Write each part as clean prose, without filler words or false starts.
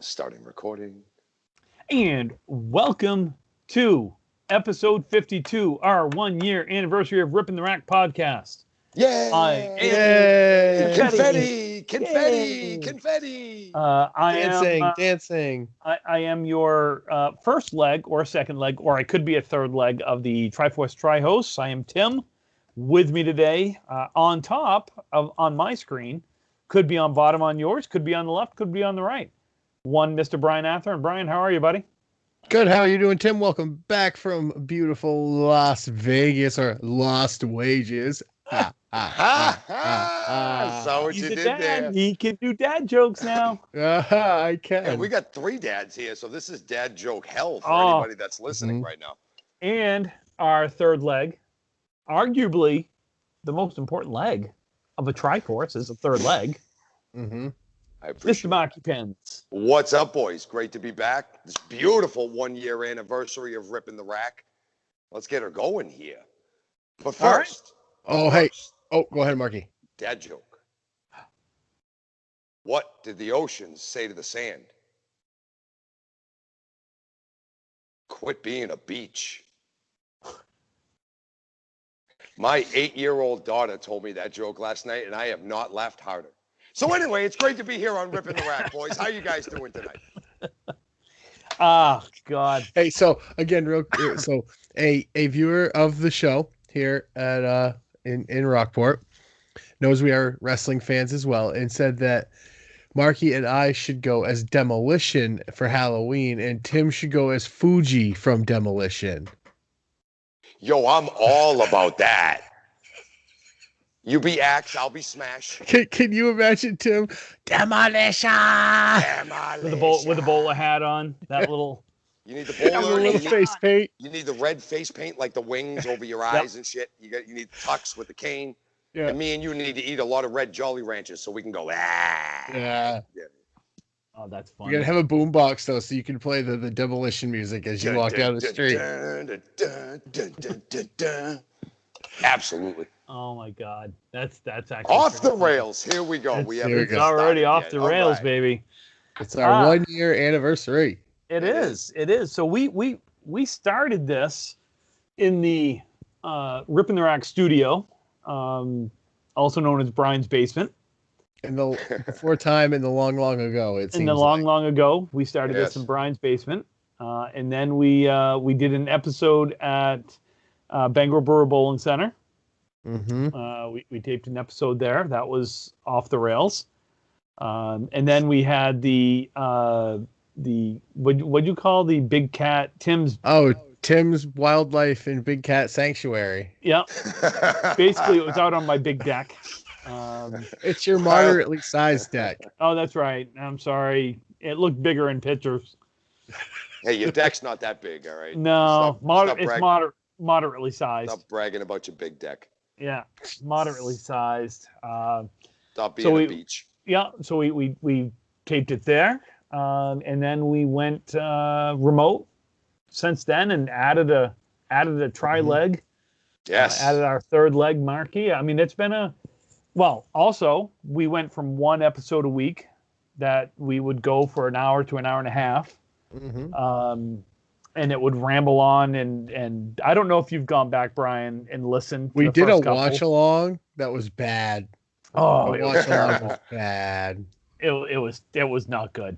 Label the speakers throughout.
Speaker 1: Starting recording.
Speaker 2: And welcome to episode 52, our 1 year anniversary of Ripping the Rack podcast.
Speaker 1: Yay!
Speaker 2: Yay!
Speaker 1: Confetti! Confetti!
Speaker 2: Yay!
Speaker 1: Confetti!
Speaker 3: Dancing.
Speaker 2: I am your first leg or second leg, or I could be a third leg of the Triforce Tri-hosts. I am Tim. With me today, on top on my screen, could be on bottom on yours, could be on the left, could be on the right. One, Mr. Brian Athern. Brian, how are you, buddy?
Speaker 3: Good. How are you doing, Tim? Welcome back from beautiful Las Vegas, or Lost Wages.
Speaker 1: Saw what
Speaker 2: He's
Speaker 1: you
Speaker 2: a
Speaker 1: did
Speaker 2: dad.
Speaker 1: there.
Speaker 2: He can do dad jokes now.
Speaker 3: I can.
Speaker 1: And we got 3 dads here, so this is dad joke hell for anybody that's listening right now.
Speaker 2: And our third leg, arguably the most important leg of a Triforce, is a third leg.
Speaker 3: Mm-hmm.
Speaker 1: I appreciate
Speaker 2: Mr. Marky Pens.
Speaker 1: What's up, boys? Great to be back. This beautiful 1 year anniversary of Ripping the Rack. Let's get her going here. But first.
Speaker 3: Hey. Oh, go ahead, Marky.
Speaker 1: Dad joke. What did the oceans say to the sand? Quit being a beach. My 8-year-old daughter told me that joke last night, and I have not laughed harder. So anyway, it's great to be here on Ripping the Rack, boys. How you guys doing tonight?
Speaker 2: Ah, God.
Speaker 3: Hey, so again, a viewer of the show here at in Rockport knows we are wrestling fans as well, and said that Marky and I should go as Demolition for Halloween, and Tim should go as Fuji from Demolition.
Speaker 1: Yo, I'm all about that. You be Axe, I'll be Smash.
Speaker 3: Can you imagine Tim? Demolition!
Speaker 2: With a bowler hat on, that little.
Speaker 1: You need the bowler.
Speaker 3: little face paint.
Speaker 1: You need the red face paint, like the wings over your eyes and shit. You need tux with the cane.
Speaker 3: Yeah.
Speaker 1: And me and you need to eat a lot of red Jolly Ranchers so we can go.
Speaker 3: Yeah.
Speaker 2: Oh, that's fun.
Speaker 3: You gotta have a boombox though, so you can play the Demolition music as you walk down the street.
Speaker 1: Absolutely.
Speaker 2: Oh my God, that's actually
Speaker 1: off the rails. Here we go.
Speaker 2: It's already off the rails, baby.
Speaker 3: It's our 1 year anniversary.
Speaker 2: It is. So we started this in the Ripping the Rack studio, also known as Brian's basement.
Speaker 3: In the long ago, it seems.
Speaker 2: In the long ago, we started this in Brian's basement, and then we did an episode at Bangor Brewer Bowling Center.
Speaker 3: Mm-hmm.
Speaker 2: We taped an episode there that was off the rails, and then we had the what'd you call the big cat Tim's
Speaker 3: Wildlife and Big Cat Sanctuary.
Speaker 2: Yeah, basically it was out on my big deck.
Speaker 3: It's your moderately sized deck.
Speaker 2: Oh, that's right. I'm sorry. It looked bigger in pictures.
Speaker 1: Hey, your deck's not that big, all right?
Speaker 2: No, moderately sized.
Speaker 1: Stop bragging about your big deck.
Speaker 2: Yeah, moderately sized.
Speaker 1: Stop being a beach.
Speaker 2: Yeah, so we taped it there, and then we went remote since then and added a tri-leg.
Speaker 1: Yes.
Speaker 2: Added our third leg, Marky. I mean, it's been also we went from one episode a week that we would go for an hour to an hour and a half.
Speaker 3: Mm-hmm.
Speaker 2: And it would ramble on, and I don't know if you've gone back, Brian, and listened.
Speaker 3: We did a watch along that was bad.
Speaker 2: Oh,
Speaker 3: the watch along was bad.
Speaker 2: It was not good.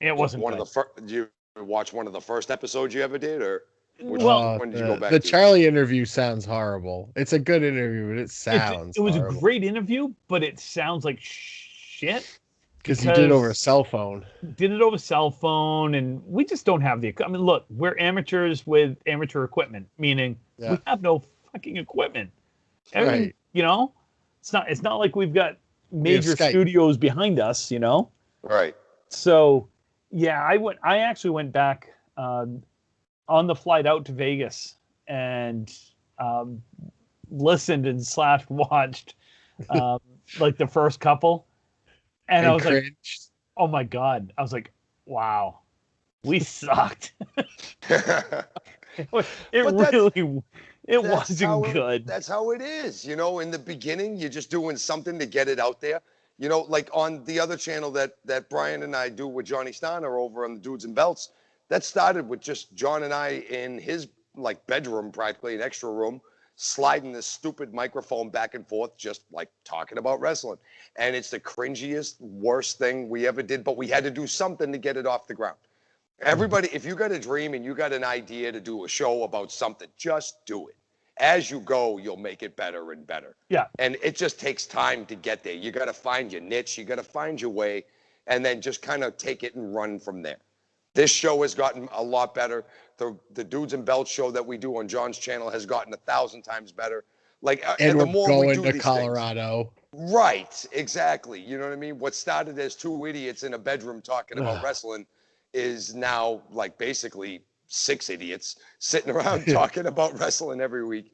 Speaker 2: It wasn't
Speaker 1: one
Speaker 2: good.
Speaker 1: of the first. Did you watch one of the first episodes you ever did, or when did you go back?
Speaker 3: The Charlie interview sounds horrible. It's a good interview, but it sounds.
Speaker 2: It was
Speaker 3: horrible.
Speaker 2: a great interview, but it sounds like shit.
Speaker 3: Because you did it over a cell phone.
Speaker 2: Did it over cell phone, and we just don't have the. I mean, look, we're amateurs with amateur equipment, meaning we have no fucking equipment. Everything,
Speaker 3: right.
Speaker 2: It's not like we've got major studios behind us,
Speaker 1: Right.
Speaker 2: So, yeah, I actually went back on the flight out to Vegas and listened and / watched like the first couple. And I was cringed. Like, oh my God. I was like, wow, we sucked. It wasn't good.
Speaker 1: That's how it is. In the beginning, you're just doing something to get it out there. You know, like on the other channel that Brian and I do with Johnny Steiner over on the Dudes and Belts, that started with just John and I in his like bedroom, practically an extra room, sliding this stupid microphone back and forth, just like talking about wrestling. And it's the cringiest, worst thing we ever did, but we had to do something to get it off the ground. Everybody, if you got a dream and you got an idea to do a show about something, just do it. As you go, you'll make it better and better.
Speaker 2: Yeah.
Speaker 1: And it just takes time to get there. You got to find your niche, you got to find your way, and then just kind of take it and run from there. This show has gotten a lot better. The Dudes and Belts show that we do on John's channel has gotten 1,000 times better. Like,
Speaker 3: And
Speaker 1: the
Speaker 3: we're
Speaker 1: more we
Speaker 3: going
Speaker 1: do
Speaker 3: to
Speaker 1: these
Speaker 3: Colorado.
Speaker 1: things, right? Exactly. You know what I mean? What started as two idiots in a bedroom talking about wrestling is now like basically 6 idiots sitting around talking about wrestling every week.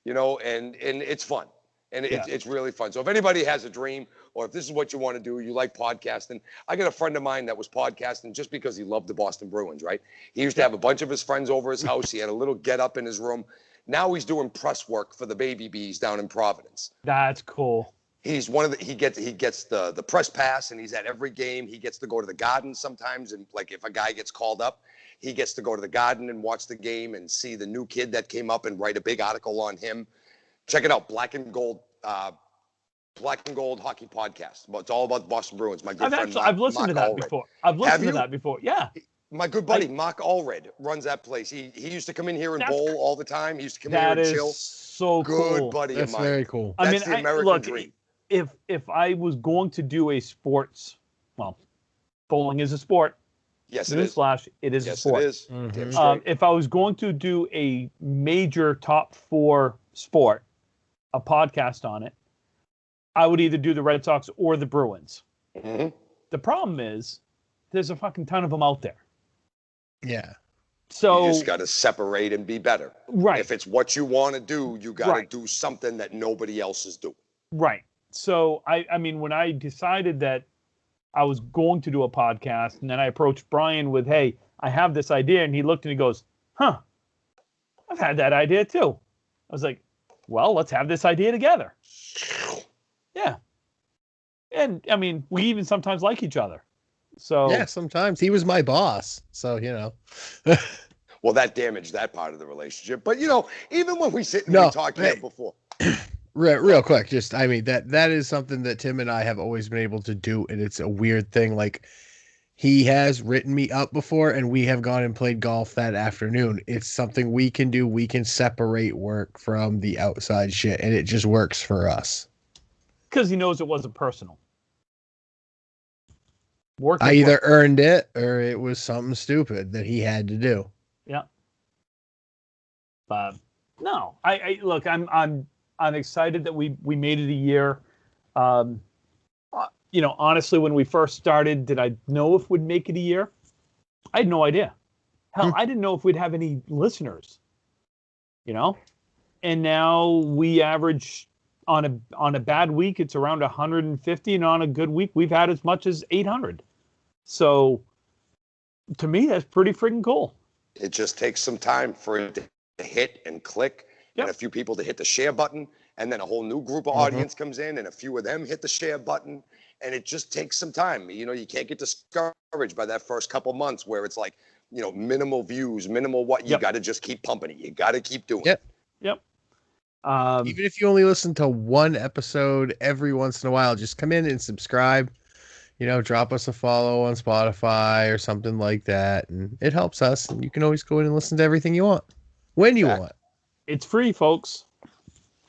Speaker 1: You know, and it's fun. And it's really fun. So if anybody has a dream, or if this is what you want to do, you like podcasting. I got a friend of mine that was podcasting just because he loved the Boston Bruins, right? He used to have a bunch of his friends over his house. He had a little get up in his room. Now he's doing press work for the Baby Bees down in Providence.
Speaker 2: That's cool.
Speaker 1: He's one of the, he gets the press pass, and he's at every game. He gets to go to the Garden sometimes, and like if a guy gets called up, he gets to go to the Garden and watch the game and see the new kid that came up and write a big article on him. Check it out, Black and Gold Hockey Podcast. It's all about the Boston Bruins. My good friend,
Speaker 2: I've listened to that before. I've listened to that before. Yeah.
Speaker 1: My good buddy, Mark Allred, runs that place. He used to come in here and bowl all the time. He used to come in here and chill.
Speaker 2: That is so cool.
Speaker 1: Good buddy
Speaker 3: That's
Speaker 1: of mine.
Speaker 3: very cool.
Speaker 1: That's the American dream.
Speaker 2: If I was going to do a sports, well, bowling is a sport.
Speaker 1: Yes, it is.
Speaker 2: Newsflash, it is a sport.
Speaker 1: Yes, it is. Damn straight.
Speaker 2: If I was going to do a major top 4 sport, a podcast on it, I would either do the Red Sox or the Bruins.
Speaker 1: Mm-hmm.
Speaker 2: The problem is there's a fucking ton of them out there.
Speaker 3: Yeah.
Speaker 2: So
Speaker 1: you just got to separate and be better.
Speaker 2: Right.
Speaker 1: If it's what you want to do, you got to do something that nobody else is doing.
Speaker 2: Right. So, I mean, when I decided that I was going to do a podcast, and then I approached Brian with, hey, I have this idea. And he looked and he goes, huh, I've had that idea too. I was like, well, let's have this idea together. Yeah. And I mean, we even sometimes like each other. So
Speaker 3: yeah, sometimes he was my boss. So, you know,
Speaker 1: well, that damaged that part of the relationship. But, you know, even when we sit and we talk here before.
Speaker 3: Real quick, just, I mean, that is something that Tim and I have always been able to do. And it's a weird thing. Like, he has written me up before, and we have gone and played golf that afternoon. It's something we can do. We can separate work from the outside shit, and it just works for us.
Speaker 2: Because he knows it wasn't personal.
Speaker 3: I either earned it or it was something stupid that he had to do.
Speaker 2: Yeah. But no, I look, I'm excited that we made it a year. You know, honestly, when we first started, did I know if we'd make it a year? I had no idea. Hell, I didn't know if we'd have any listeners. You know, and now we average on a bad week, it's around 150, and on a good week, we've had as much as 800. So, to me, that's pretty freaking cool.
Speaker 1: It just takes some time for it to hit and click, and a few people to hit the share button, and then a whole new group of audience comes in, and a few of them hit the share button, and it just takes some time. You know, you can't get discouraged by that first couple months where it's like, you know, minimal views, minimal what. You got to just keep pumping it. You got to keep doing it.
Speaker 2: Yep.
Speaker 3: Even if you only listen to one episode every once in a while, just come in and subscribe. You know, drop us a follow on Spotify or something like that, and it helps us. And you can always go in and listen to everything you want when you want.
Speaker 2: It's free, folks.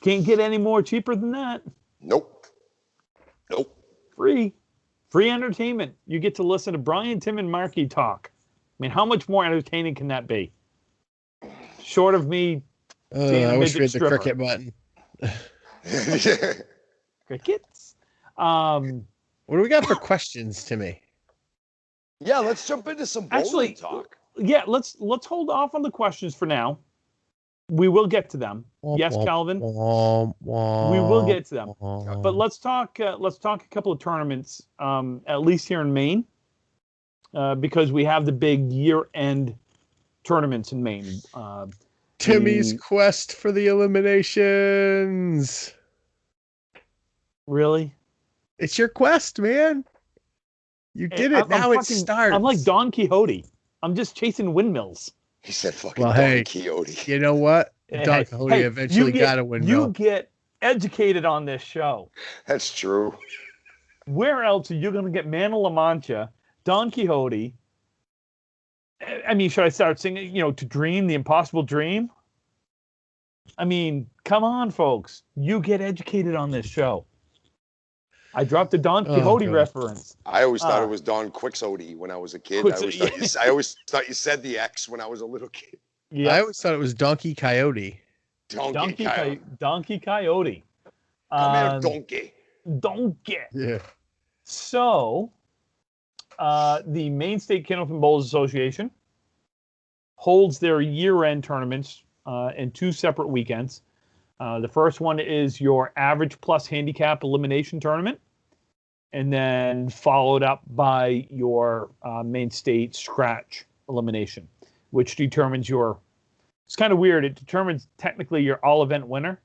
Speaker 2: Can't get any more cheaper than that.
Speaker 1: Nope.
Speaker 2: Free entertainment. You get to listen to Brian, Tim, and Marky talk. I mean, how much more entertaining can that be? Short of me.
Speaker 3: I wish we had the cricket button.
Speaker 2: Crickets.
Speaker 3: What do we got for questions, Timmy?
Speaker 1: Yeah, let's jump into some bowling talk.
Speaker 2: Yeah, let's hold off on the questions for now. We will get to them. Yes, Calvin. We will get to them. But let's talk a couple of tournaments, at least here in Maine, because we have the big year-end tournaments in Maine.
Speaker 3: Timmy's quest for the eliminations.
Speaker 2: Really?
Speaker 3: It's your quest, man. You did it. Now it starts.
Speaker 2: I'm like Don Quixote. I'm just chasing windmills.
Speaker 1: He said fucking
Speaker 3: Well,
Speaker 1: Don
Speaker 3: hey,
Speaker 1: Quixote.
Speaker 3: You know what? Don Quixote
Speaker 2: Hey,
Speaker 3: eventually got a windmill.
Speaker 2: You get educated on this show.
Speaker 1: That's true.
Speaker 2: Where else are you going to get Man of La Mancha, Don Quixote? I mean, should I start singing, To Dream, The Impossible Dream? I mean, come on, folks. You get educated on this show. I dropped the Don Quixote reference.
Speaker 1: I always thought it was Don Quixote when I was a kid. I always thought you said the X when I was a little kid.
Speaker 3: Yeah, I always thought it was Donkey Coyote.
Speaker 2: Donkey Coyote.
Speaker 1: Come here, donkey.
Speaker 2: Donkey.
Speaker 3: Yeah.
Speaker 2: So, the Maine State Kennel Bowls Association holds their year-end tournaments in 2 separate weekends. The first one is your average plus handicap elimination tournament, and then followed up by your Maine State scratch elimination, which determines it's kind of weird. It determines technically your all event winner.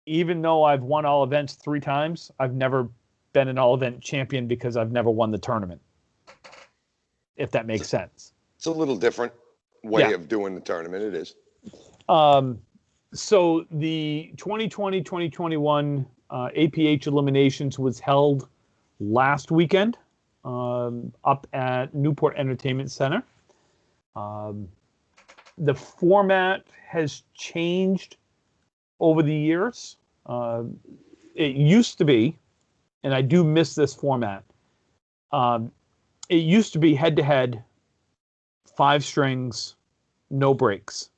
Speaker 2: Even though I've won all events 3 times, I've never been an all event champion because I've never won the tournament. If that makes sense.
Speaker 1: It's a little different way of doing the tournament. It is.
Speaker 2: So the 2020-2021 APH eliminations was held last weekend up at Newport Entertainment Center. The format has changed over the years. It used to be, and I do miss this format, it used to be head-to-head, 5 strings, no breaks.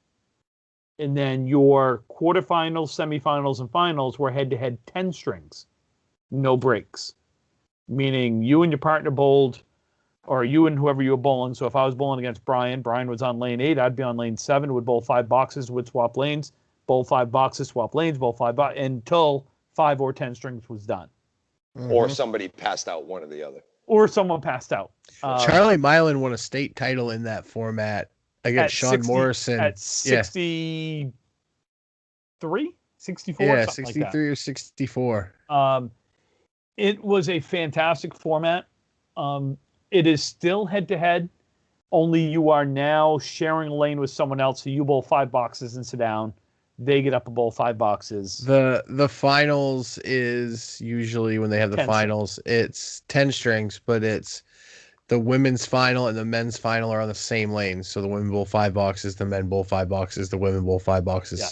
Speaker 2: And then your quarterfinals, semifinals, and finals were head-to-head 10 strings, no breaks. Meaning you and your partner bowled, or you and whoever you were bowling. So if I was bowling against Brian was on lane 8, I'd be on lane 7, would bowl 5 boxes, would swap lanes, bowl 5 boxes, swap lanes, bowl 5 boxes, until 5 or 10 strings was done.
Speaker 1: Or somebody passed out, one or the other.
Speaker 2: Or someone passed out.
Speaker 3: Charlie Milan won a state title in that format against Sean Morrison.
Speaker 2: At 63? 64?
Speaker 3: Yeah, 63 or 64.
Speaker 2: It was a fantastic format. It is still head-to-head, only you are now sharing a lane with someone else. So you bowl 5 boxes and sit down. They get up and bowl 5 boxes.
Speaker 3: The finals is usually when they have the finals, it's 10 strings, but it's the women's final and the men's final are on the same lane. So the women bowl 5 boxes, the men bowl 5 boxes, the women bowl 5 boxes.
Speaker 2: Yeah.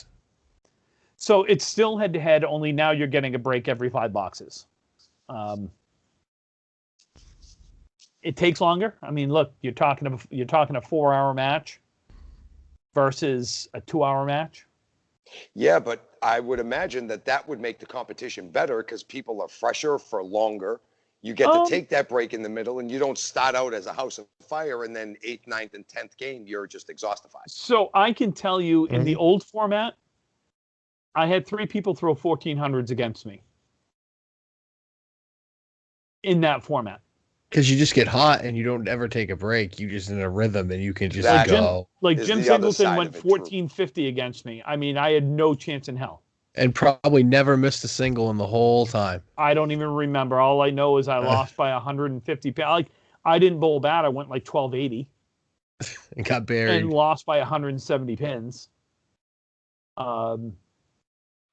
Speaker 2: So it's still head-to-head, only now you're getting a break every 5 boxes. It takes longer. I mean, look, you're talking a 4-hour match versus a 2-hour match.
Speaker 1: Yeah, but I would imagine that would make the competition better because people are fresher for longer. You get to take that break in the middle, and you don't start out as a house of fire, and then 8th, 9th, and 10th game, you're just exhaustified.
Speaker 2: So I can tell you, in the old format, I had 3 people throw 1400s against me in that format.
Speaker 3: Because you just get hot and you don't ever take a break. You just in a rhythm and you can just go.
Speaker 2: Jim Singleton went 1450 against me. I mean, I had no chance in hell.
Speaker 3: And probably never missed a single in the whole time.
Speaker 2: I don't even remember. All I know is I lost by 150 pounds. I didn't bowl bad. I went like 1280.
Speaker 3: And got buried.
Speaker 2: And lost by 170 pins.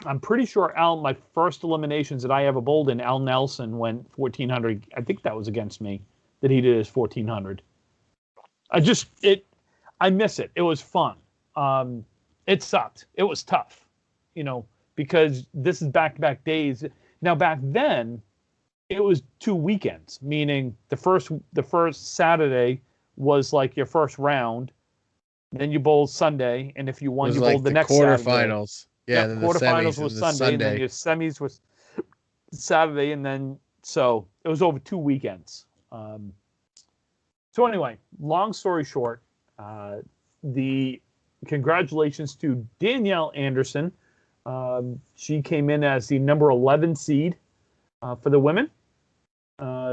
Speaker 2: I'm pretty sure my first eliminations that I ever bowled in, Al Nelson went 1400. I think that was against me that he did his 1400. I miss it. It was fun. It sucked. It was tough, because this is back-to-back days. Now back then, it was 2 weekends, meaning the first Saturday was like your first round. Then you bowled Sunday, and if you won, you bowled the next
Speaker 3: quarterfinals.
Speaker 2: Yeah, the quarterfinals was Sunday, and then your semis was Saturday, and then so it was over 2 weekends. So anyway, long story short, the congratulations to Danielle Anderson. She came in as the number 11 seed for the women.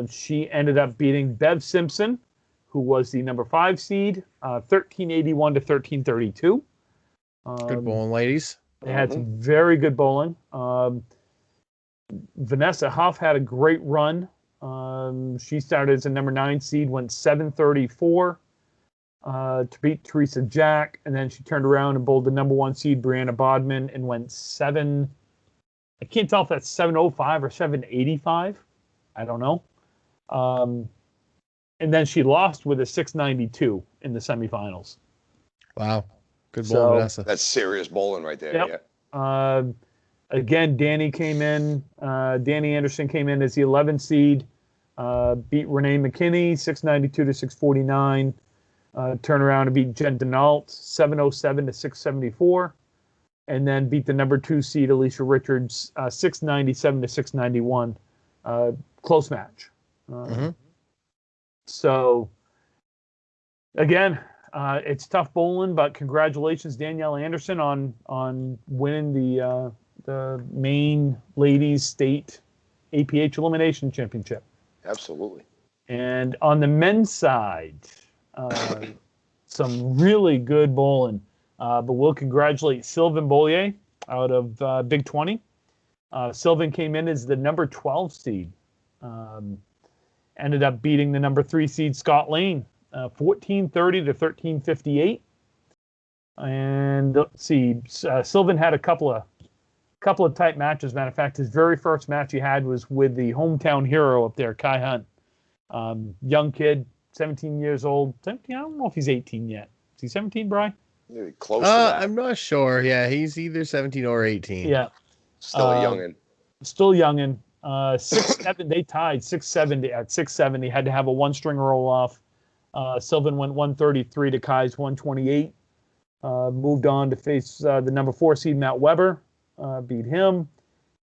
Speaker 2: She ended up beating Bev Simpson, who was the number 5 seed, 1381 to 1332.
Speaker 3: Good bowling, ladies.
Speaker 2: They had some very good bowling. Vanessa Huff had a great run. She started as a number 9 seed, went 7:34 to beat Teresa Jack, and then she turned around and bowled the number 1 seed, Brianna Bodman, and went 7. I can't tell if that's 7:05 or 7:85. I don't know. And then she lost with a 692 in the semifinals.
Speaker 3: Wow. Good bowl, Vanessa.
Speaker 1: That's serious bowling right there.
Speaker 2: Yep. Yeah. Again, Danny Anderson came in as the 11 seed, beat Renee McKinney 692 to 649. Turn around and beat Jen Denault 707 to 674. And then beat the number 2 seed, Alicia Richards, 697 to 691. Close match. So, again, it's tough bowling, but congratulations, Danielle Anderson, on winning the main ladies state APH Elimination Championship.
Speaker 1: Absolutely.
Speaker 2: And on the men's side, some really good bowling. But we'll congratulate Sylvain Bollier out of Big 20. Sylvain came in as the number 12 seed. Ended up beating the number 3 seed Scott Lane, 1430 to 1358. And let's see, Sylvain had a couple of tight matches. Matter of fact, his very first match he had was with the hometown hero up there, Kai Hunt. Young kid, 17 years old. 17, I don't know if he's 18 yet. Is he 17, Bri?
Speaker 1: Maybe close to that.
Speaker 3: I'm not sure. Yeah, he's either 17 or 18.
Speaker 2: Yeah.
Speaker 1: Still a youngin'.
Speaker 2: Still youngin'. 6-7, they tied 6-7 at 6-7. He had to have a 1-string roll off. Sylvain went 133 to Kai's 128. Moved on to face the number 4 seed Matt Weber, beat him,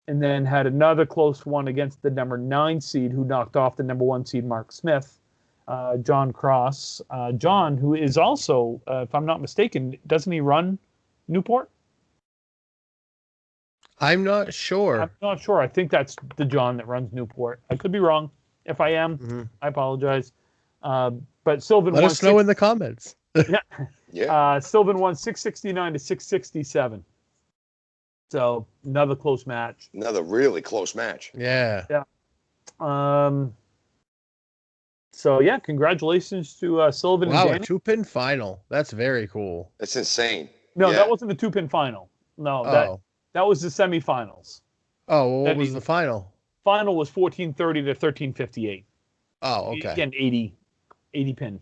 Speaker 2: and then had another close one against the number 9 seed who knocked off the number 1 seed Mark Smith, John Cross. John, who is also, if I'm not mistaken, doesn't he run Newport?
Speaker 3: I'm not sure.
Speaker 2: I think that's the John that runs Newport. I could be wrong. If I am, I apologize. But Sylvain
Speaker 3: let us know in the comments.
Speaker 1: Yeah.
Speaker 2: Sylvain won 669 to 667. So another close match.
Speaker 1: Another really close match.
Speaker 3: Yeah.
Speaker 2: So yeah, congratulations to Sylvain and Danny.
Speaker 3: A 2-pin final. That's very cool.
Speaker 1: That's insane.
Speaker 2: No, that wasn't the 2-pin final. No, that was the semifinals.
Speaker 3: Oh, well, what was the final?
Speaker 2: Final was 1430 to 1358.
Speaker 3: Oh, okay.
Speaker 2: Again, 80 pin,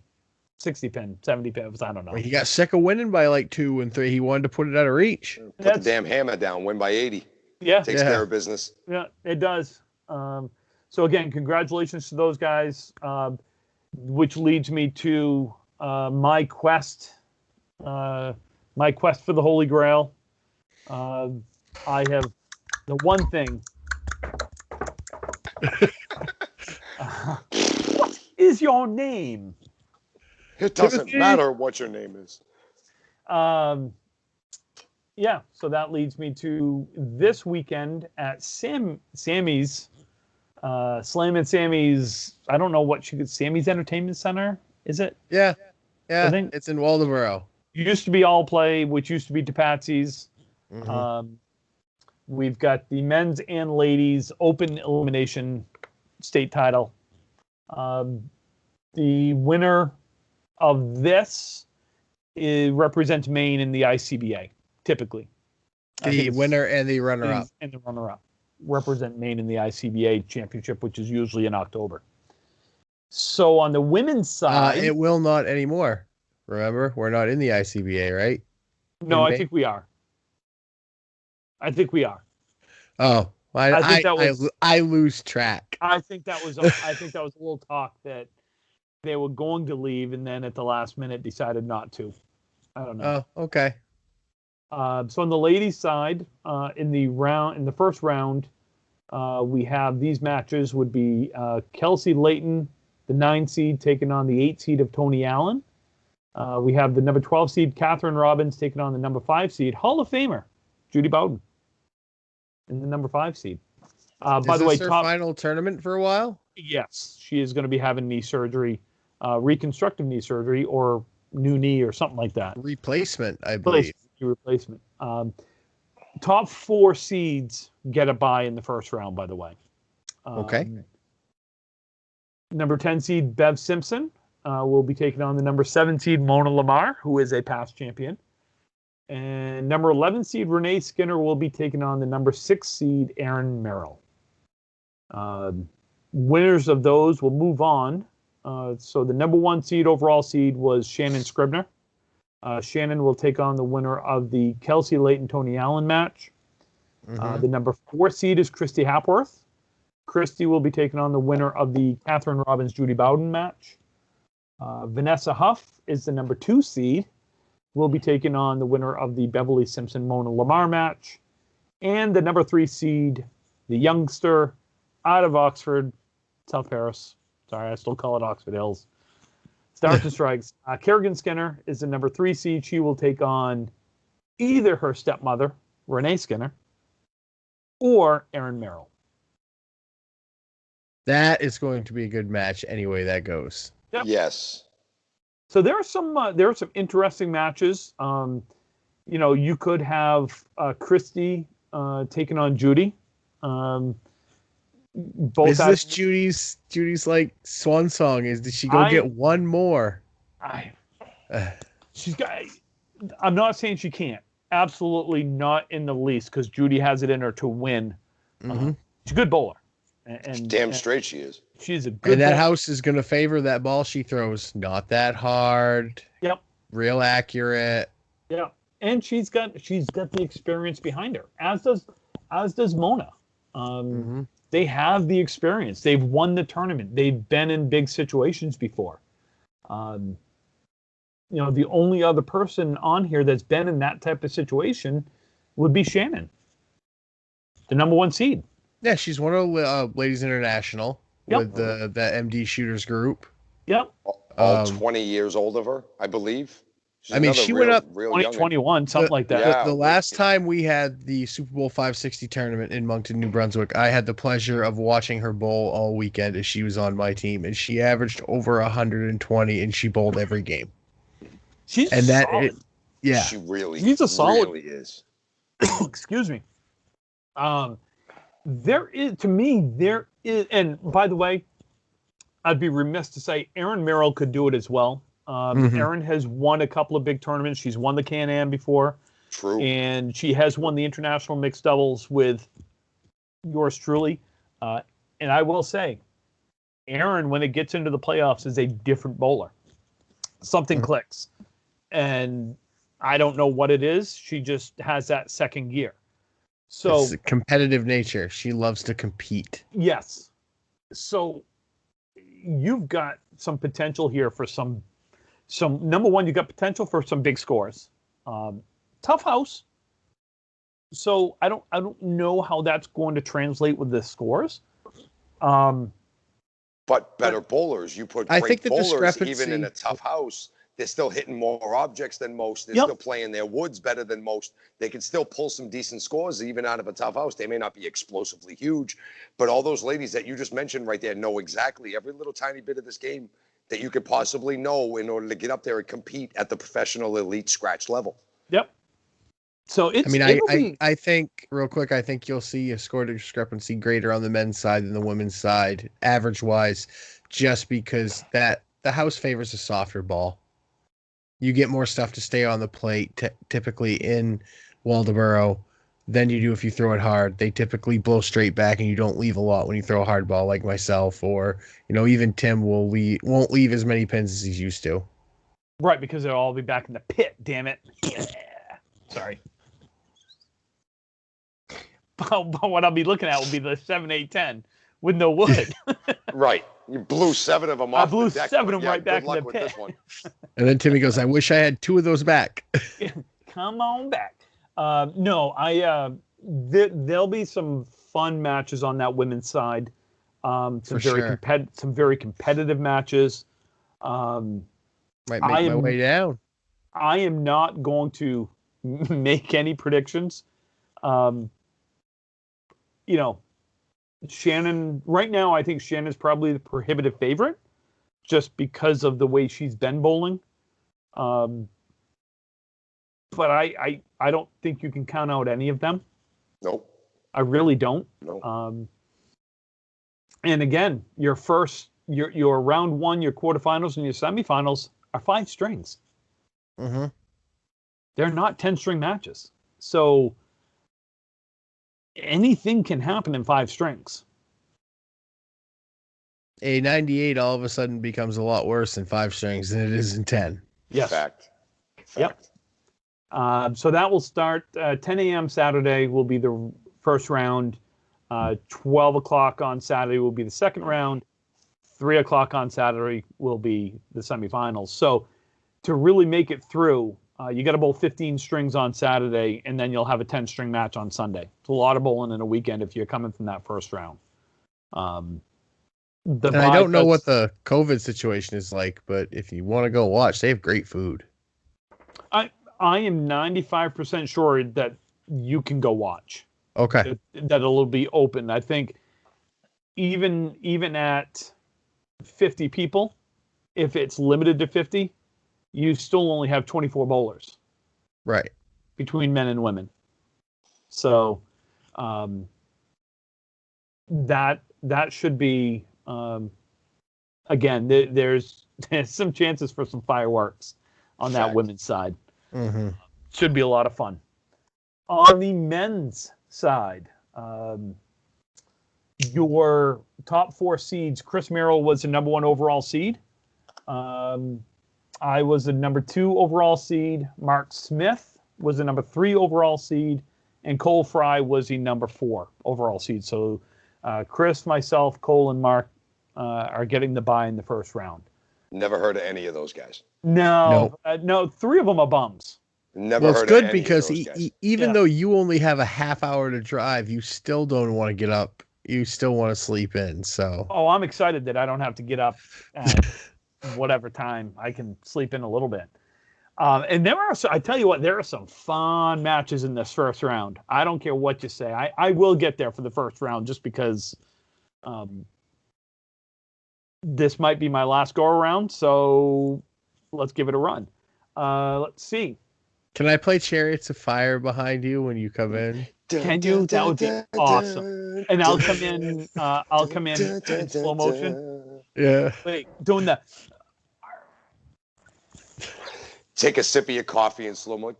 Speaker 2: 60 pin, 70 pin. I don't know.
Speaker 3: Well, he got sick of winning by like 2 and 3. He wanted to put it out of reach.
Speaker 1: Put the damn hammer down, win by 80.
Speaker 2: Yeah.
Speaker 1: Takes care of business.
Speaker 2: Yeah, it does. So again, congratulations to those guys, which leads me to my quest for the Holy Grail. I have the one thing. What is your name?
Speaker 1: It doesn't matter what your name is.
Speaker 2: Yeah, so that leads me to this weekend at Sammy's, Slam and Sammy's, I don't know what Sammy's Entertainment Center, is it?
Speaker 3: Yeah,
Speaker 2: I think
Speaker 3: it's in Waldoboro.
Speaker 2: Used to be All Play, which used to be DePatsy's. We've got the men's and ladies open elimination state title. The winner of this represents Maine in the ICBA, typically.
Speaker 3: The winner and the runner-up.
Speaker 2: And the runner-up represent Maine in the ICBA championship, which is usually in October. So on the women's side...
Speaker 3: it will not anymore. Remember, we're not in the ICBA, right?
Speaker 2: No, I think we are.
Speaker 3: Oh, I lose track.
Speaker 2: I think that was a little talk that they were going to leave, and then at the last minute decided not to. I don't know.
Speaker 3: Oh, okay.
Speaker 2: So on the ladies' side, in the first round, we have these matches would be Kelsey Layton, the 9 seed, taking on the 8 seed of Tony Allen. We have the number 12 seed Catherine Robbins taking on the number 5 seed Hall of Famer Judy Bowden in the number 5 seed. By the way,
Speaker 3: her final tournament for a while?
Speaker 2: Yes, she is going to be having knee surgery, reconstructive knee surgery, or new knee, or something like that.
Speaker 3: Replacement, I believe.
Speaker 2: Replacement. Top 4 seeds get a bye in the first round, by the way.
Speaker 3: Okay.
Speaker 2: Number 10 seed Bev Simpson will be taking on the number 7 seed Mona Lamar, who is a past champion. And number 11 seed Renee Skinner will be taking on the number 6 seed Erin Merrill. Winners of those will move on. So the number 1 seed overall seed was Shannon Scribner. Shannon will take on the winner of the Kelsey Layton Tony Allen match. The number 4 seed is Christy Hapworth. Christy will be taking on the winner of the Catherine Robbins Judy Bowden match. Vanessa Huff is the number 2 seed. Will be taking on the winner of the Beverly Simpson Mona Lamar match. And the number 3 seed, the youngster out of Oxford, South Paris. Sorry, I still call it Oxford Hills. Stars and Strikes. Kerrigan Skinner is the number 3 seed. She will take on either her stepmother, Renee Skinner, or Erin Merrill.
Speaker 3: That is going to be a good match any way that goes.
Speaker 2: Yep.
Speaker 1: Yes.
Speaker 2: So there are some interesting matches. You could have Christy taking on Judy.
Speaker 3: Is this Judy's like swan song? Did she go get one more?
Speaker 2: She's got. I'm not saying she can't. Absolutely not in the least, because Judy has it in her to win. She's a good bowler. And
Speaker 1: damn straight she is.
Speaker 2: She's a good.
Speaker 3: And that house is going to favor that ball she throws. Not that hard.
Speaker 2: Yep.
Speaker 3: Real accurate.
Speaker 2: Yeah, and she's got the experience behind her. As does Mona. They have the experience. They've won the tournament. They've been in big situations before. The only other person on here that's been in that type of situation would be Shannon, the number 1 seed.
Speaker 3: Yeah, she's one of Ladies International with the MD Shooters group.
Speaker 2: Yep.
Speaker 1: All 20 years old of her, I believe.
Speaker 3: She went up
Speaker 2: 2021, something like that.
Speaker 3: Yeah, the last time we had the Super Bowl 560 tournament in Moncton, New Brunswick, I had the pleasure of watching her bowl all weekend as she was on my team, and she averaged over 120, and she bowled every game.
Speaker 2: She's solid.
Speaker 1: She really,
Speaker 2: she's a solid.
Speaker 1: Really is.
Speaker 2: Excuse me. There is, and by the way, I'd be remiss to say Erin Merrill could do it as well. Erin has won a couple of big tournaments. She's won the Can-Am before.
Speaker 1: True.
Speaker 2: And she has won the international mixed doubles with yours truly. And I will say, Erin, when it gets into the playoffs, is a different bowler. Something clicks. And I don't know what it is. She just has that second gear. So
Speaker 3: it's a competitive nature. She loves to compete.
Speaker 2: Yes. So you've got some potential here for some number one, you got potential for some big scores. Tough house. So I don't know how that's going to translate with the scores.
Speaker 1: But better bowlers. You put great bowlers even in a tough house. They're still hitting more objects than most. They're still playing their woods better than most. They can still pull some decent scores even out of a tough house. They may not be explosively huge, but all those ladies that you just mentioned right there know exactly every little tiny bit of this game that you could possibly know in order to get up there and compete at the professional elite scratch level.
Speaker 2: Yep. So it's.
Speaker 3: I think real quick. I think you'll see a score discrepancy greater on the men's side than the women's side, average wise, just because that the house favors a softer ball. You get more stuff to stay on the plate, typically in Waldoboro, than you do if you throw it hard. They typically blow straight back, and you don't leave a lot when you throw a hard ball like myself, or even Tim won't leave as many pins as he's used to.
Speaker 2: Right, because they'll all be back in the pit. Damn it! Yeah. Sorry. But what I'll be looking at will be the 7, 8, 10 with no wood.
Speaker 1: Right. You blew 7 of them off.
Speaker 2: I blew the deck, 7 of them right back in the pit.
Speaker 3: And then Timmy goes, "I wish I had 2 of those back."
Speaker 2: Come on back. No, there'll be some fun matches on that women's side. Some very competitive matches.
Speaker 3: Might make my way down.
Speaker 2: I am not going to make any predictions. Shannon, right now, I think Shannon's probably the prohibitive favorite just because of the way she's been bowling. But I don't think you can count out any of them.
Speaker 1: Nope.
Speaker 2: I really don't.
Speaker 1: No.
Speaker 2: And again, your round one, your quarterfinals, and your semifinals are 5 strings.
Speaker 3: Mm-hmm.
Speaker 2: They're not 10-string matches. So anything can happen in 5 strings.
Speaker 3: A 98 all of a sudden becomes a lot worse in 5 strings than it is in 10.
Speaker 2: Yes.
Speaker 1: Fact.
Speaker 2: Yep. So that will start 10 a.m. Saturday will be the first round. 12 o'clock on Saturday will be the second round. 3 o'clock on Saturday will be the semifinals. So to really make it through, you got to bowl 15 strings on Saturday, and then you'll have a 10-string match on Sunday. It's a lot of bowling in a weekend if you're coming from that first round.
Speaker 3: And I don't know what the COVID situation is like, but if you want to go watch, they have great food.
Speaker 2: I am 95% sure that you can go watch.
Speaker 3: Okay.
Speaker 2: That it'll be open. I think even at 50 people, if it's limited to 50, you still only have 24 bowlers.
Speaker 3: Right.
Speaker 2: Between men and women. So that should be again, there's some chances for some fireworks on that women's side.
Speaker 3: Mm-hmm.
Speaker 2: Should be a lot of fun. On the men's side, your top 4 seeds, Chris Merrill was the number 1 overall seed. I was the number 2 overall seed. Mark Smith was the number 3 overall seed. And Cole Fry was the number 4 overall seed. So Chris, myself, Cole, and Mark are getting the bye in the first round.
Speaker 1: Never heard of any of those guys.
Speaker 2: No. 3 of them are bums.
Speaker 1: Never
Speaker 3: well,
Speaker 1: heard
Speaker 3: it's good
Speaker 1: of any
Speaker 3: because
Speaker 1: of those guys.
Speaker 3: Even though you only have a half hour to drive, you still don't want to get up. You still want to sleep in. So.
Speaker 2: Oh, I'm excited that I don't have to get up at whatever time. I can sleep in a little bit. And I tell you what, there are some fun matches in this first round. I don't care what you say. I will get there for the first round just because this might be my last go around. So let's give it a run. Let's see.
Speaker 3: Can I play Chariots of Fire behind you when you come in?
Speaker 2: Can you? That would be awesome. And I'll come in. I'll come in slow motion.
Speaker 3: Yeah.
Speaker 2: Wait, doing that.
Speaker 1: Take a sip of your coffee in slow mo.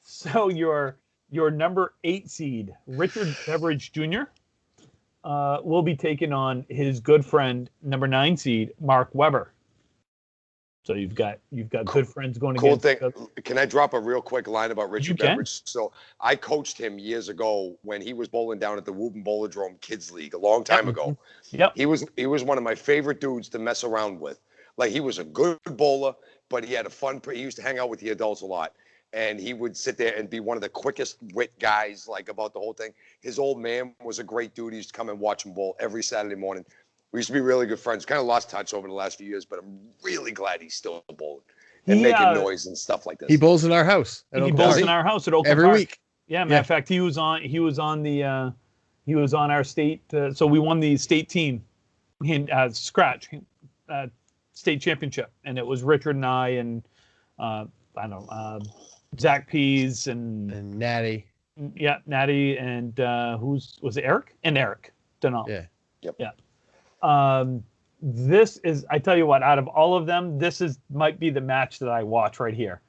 Speaker 2: So your number 8 seed, Richard Beveridge Jr., will be taking on his good friend, number 9 seed, Mark Webber. So you've got good friends going against.
Speaker 1: Cool thing. Can I drop a real quick line about Richard Beveridge? So I coached him years ago when he was bowling down at the Woburn Bowlerdrome Kids League a long time ago.
Speaker 2: Yep.
Speaker 1: He was one of my favorite dudes to mess around with. Like, he was a good bowler, but he had a fun. He used to hang out with the adults a lot, and he would sit there and be one of the quickest wit guys, like, about the whole thing. His old man was a great dude. He used to come and watch him bowl every Saturday morning. We used to be really good friends. Kind of lost touch over the last few years, but I'm really glad he's still bowling and making noise and stuff like this.
Speaker 3: He bowls in our house.
Speaker 2: He bowls in our house at Oakland
Speaker 3: every
Speaker 2: Park.
Speaker 3: week.
Speaker 2: Yeah, matter of fact, he was on our state. So we won the state team in scratch state championship, and it was Richard and I and Zach Pease and
Speaker 3: Natty.
Speaker 2: Yeah, Natty and was it Eric? And Eric Dunno.
Speaker 3: Yeah.
Speaker 1: Yep.
Speaker 2: Yeah. This is, I tell you what, out of all of them, might be the match that I watch right here.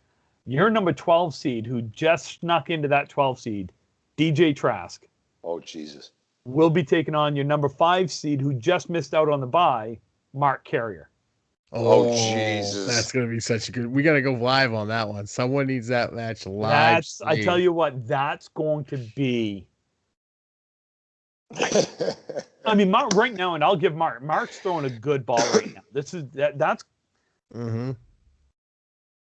Speaker 2: Your number 12 seed, who just snuck into that 12 seed, DJ Trask.
Speaker 1: Oh, Jesus.
Speaker 2: Will be taking on your number 5 seed, who just missed out on the bye, Mark Carrier.
Speaker 1: Oh, Jesus.
Speaker 3: That's going to be such a good... We got to go live on that one. Someone needs that match live.
Speaker 2: I tell you what, that's going to be... I mean, Mark, right now, and I'll give Mark's throwing a good ball right now. That's
Speaker 3: mm-hmm.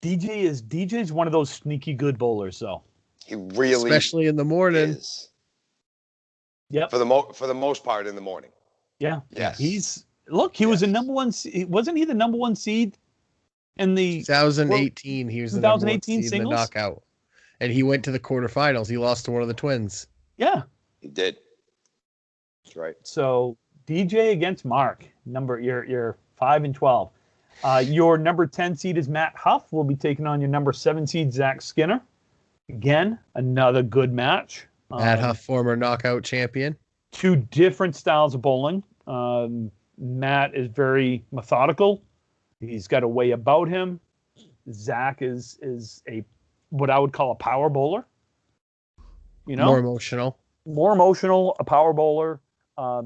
Speaker 2: DJ's one of those sneaky good bowlers, though.
Speaker 1: He really,
Speaker 3: especially in the morning.
Speaker 1: Is.
Speaker 2: Yep.
Speaker 1: For the most part in the morning.
Speaker 2: Yeah.
Speaker 1: Yes.
Speaker 2: He was the number 1. Wasn't he the number 1 seed in the
Speaker 3: 2018? He was the number 1 seed in the knockout, and he went to the quarterfinals. He lost to one of the twins.
Speaker 2: Yeah,
Speaker 1: he did. That's right.
Speaker 2: So DJ against Mark, your 5 and 12. Your number 10 seed is Matt Huff. Will be taking on your number 7 seed Zach Skinner. Again, another good match.
Speaker 3: Matt Huff, former knockout champion.
Speaker 2: Two different styles of bowling. Matt is very methodical. He's got a way about him. Zach is a what I would call a power bowler. You know, more emotional, a power bowler.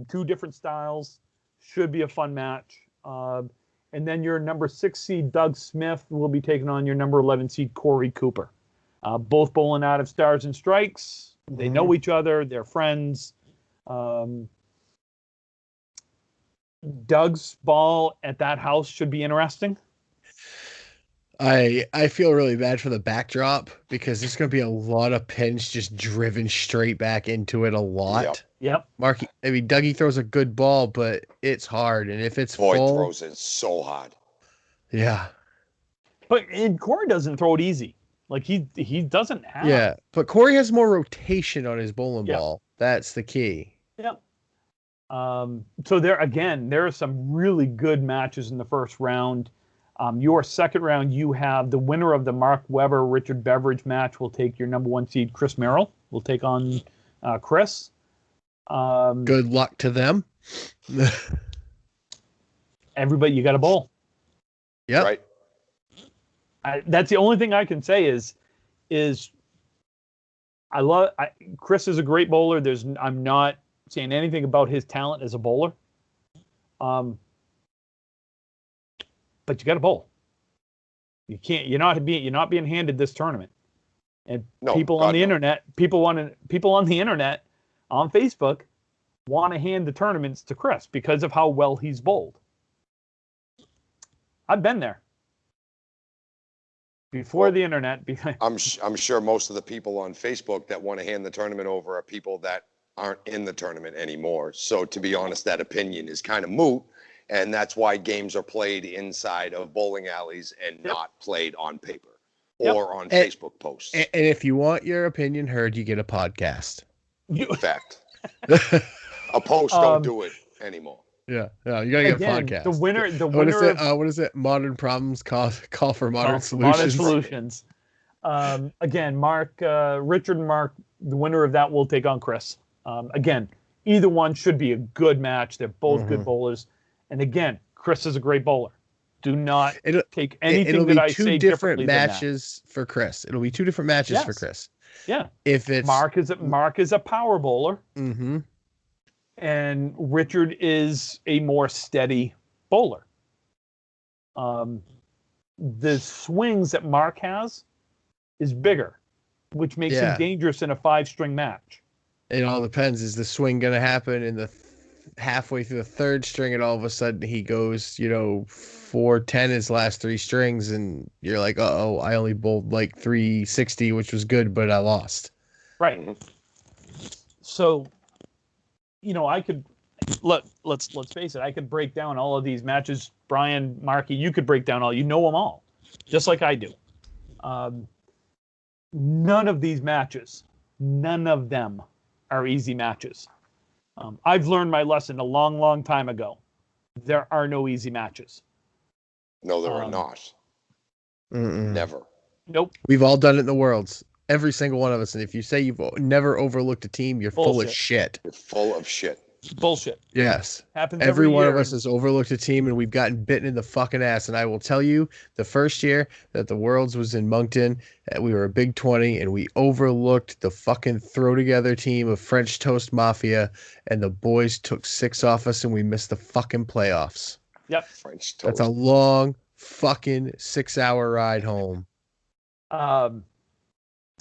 Speaker 2: Two different styles. Should be a fun match. And then your number 6 seed Doug Smith will be taking on your number 11 seed Corey Cooper. Both bowling out of Stars and Strikes. They know each other. They're friends. Doug's ball at that house should be interesting.
Speaker 3: I feel really bad for the backdrop because there's going to be a lot of pins just driven straight back into it a lot.
Speaker 2: Yep.
Speaker 3: Marky, I mean, Dougie throws a good ball, but it's hard. And if it's
Speaker 1: Boy
Speaker 3: full,
Speaker 1: throws it so hard.
Speaker 3: Yeah.
Speaker 2: And Corey doesn't throw it easy. Like he doesn't have.
Speaker 3: Yeah, but Corey has more rotation on his bowling ball. That's the key.
Speaker 2: Yep. So there are some really good matches in the first round. Your second round, you have the winner of the Mark Webber Richard Beveridge match will take your number 1 seed Chris Merrill. Will take on Chris.
Speaker 3: Good luck to them.
Speaker 2: Everybody, you got a bowl.
Speaker 3: Yep.
Speaker 1: Right.
Speaker 2: That's the only thing I can say is Chris is a great bowler. I'm not saying anything about his talent as a bowler. But you got to bowl. You can't. You're not being handed this tournament. And people on the internet on Facebook want to hand the tournaments to Chris because of how well he's bowled. I've been there. Before the internet.
Speaker 1: I'm sure most of the people on Facebook that want to hand the tournament over are people that aren't in the tournament anymore. So to be honest, that opinion is kind of moot. And that's why games are played inside of bowling alleys and not played on paper or on Facebook posts.
Speaker 3: And if you want your opinion heard, you get a podcast.
Speaker 1: Fact. A post don't do it anymore.
Speaker 3: Yeah, you gotta get a podcast.
Speaker 2: The winner.
Speaker 3: What is it? Modern problems call for modern solutions.
Speaker 2: Modern solutions. Again, Richard and Mark, the winner of that will take on Chris. Again, either one should be a good match. They're both good bowlers. And again, Chris is a great bowler. Do not take anything that I say differently than that.
Speaker 3: It'll be 2 different matches for Chris. It'll be 2 different matches for Chris.
Speaker 2: Yeah.
Speaker 3: If it's
Speaker 2: Mark is a power bowler.
Speaker 3: Mm-hmm.
Speaker 2: And Richard is a more steady bowler. The swings that Mark has is bigger, which makes him dangerous in a 5-string match.
Speaker 3: It all depends. Is the swing going to happen in the halfway through the 3rd string, and all of a sudden he goes, 410 his last 3 strings, and you're like, uh-oh, I only bowled like 360, which was good, but I lost.
Speaker 2: Right. So, I could let's face it, I could break down all of these matches. Brian, Marky, you could break down them all, just like I do. None of these matches, none of them are easy matches. I've learned my lesson a long, long time ago. There are no easy matches.
Speaker 1: No, there are not. Never.
Speaker 2: Nope.
Speaker 3: We've all done it in the Worlds. Every single one of us. And if you say you've never overlooked a team, you're full of shit.
Speaker 1: You're full of shit.
Speaker 2: Bullshit.
Speaker 3: Yes.
Speaker 2: Happens
Speaker 3: every one
Speaker 2: year.
Speaker 3: Of us has overlooked a team, and we've gotten bitten in the fucking ass. And I will tell you, the first year that the Worlds was in Moncton, we were a Big 20, and we overlooked the fucking throw-together team of French Toast Mafia, and the boys took 6 off us, and we missed the fucking playoffs.
Speaker 2: Yep.
Speaker 1: French Toast.
Speaker 3: That's a long fucking 6-hour ride home.
Speaker 2: So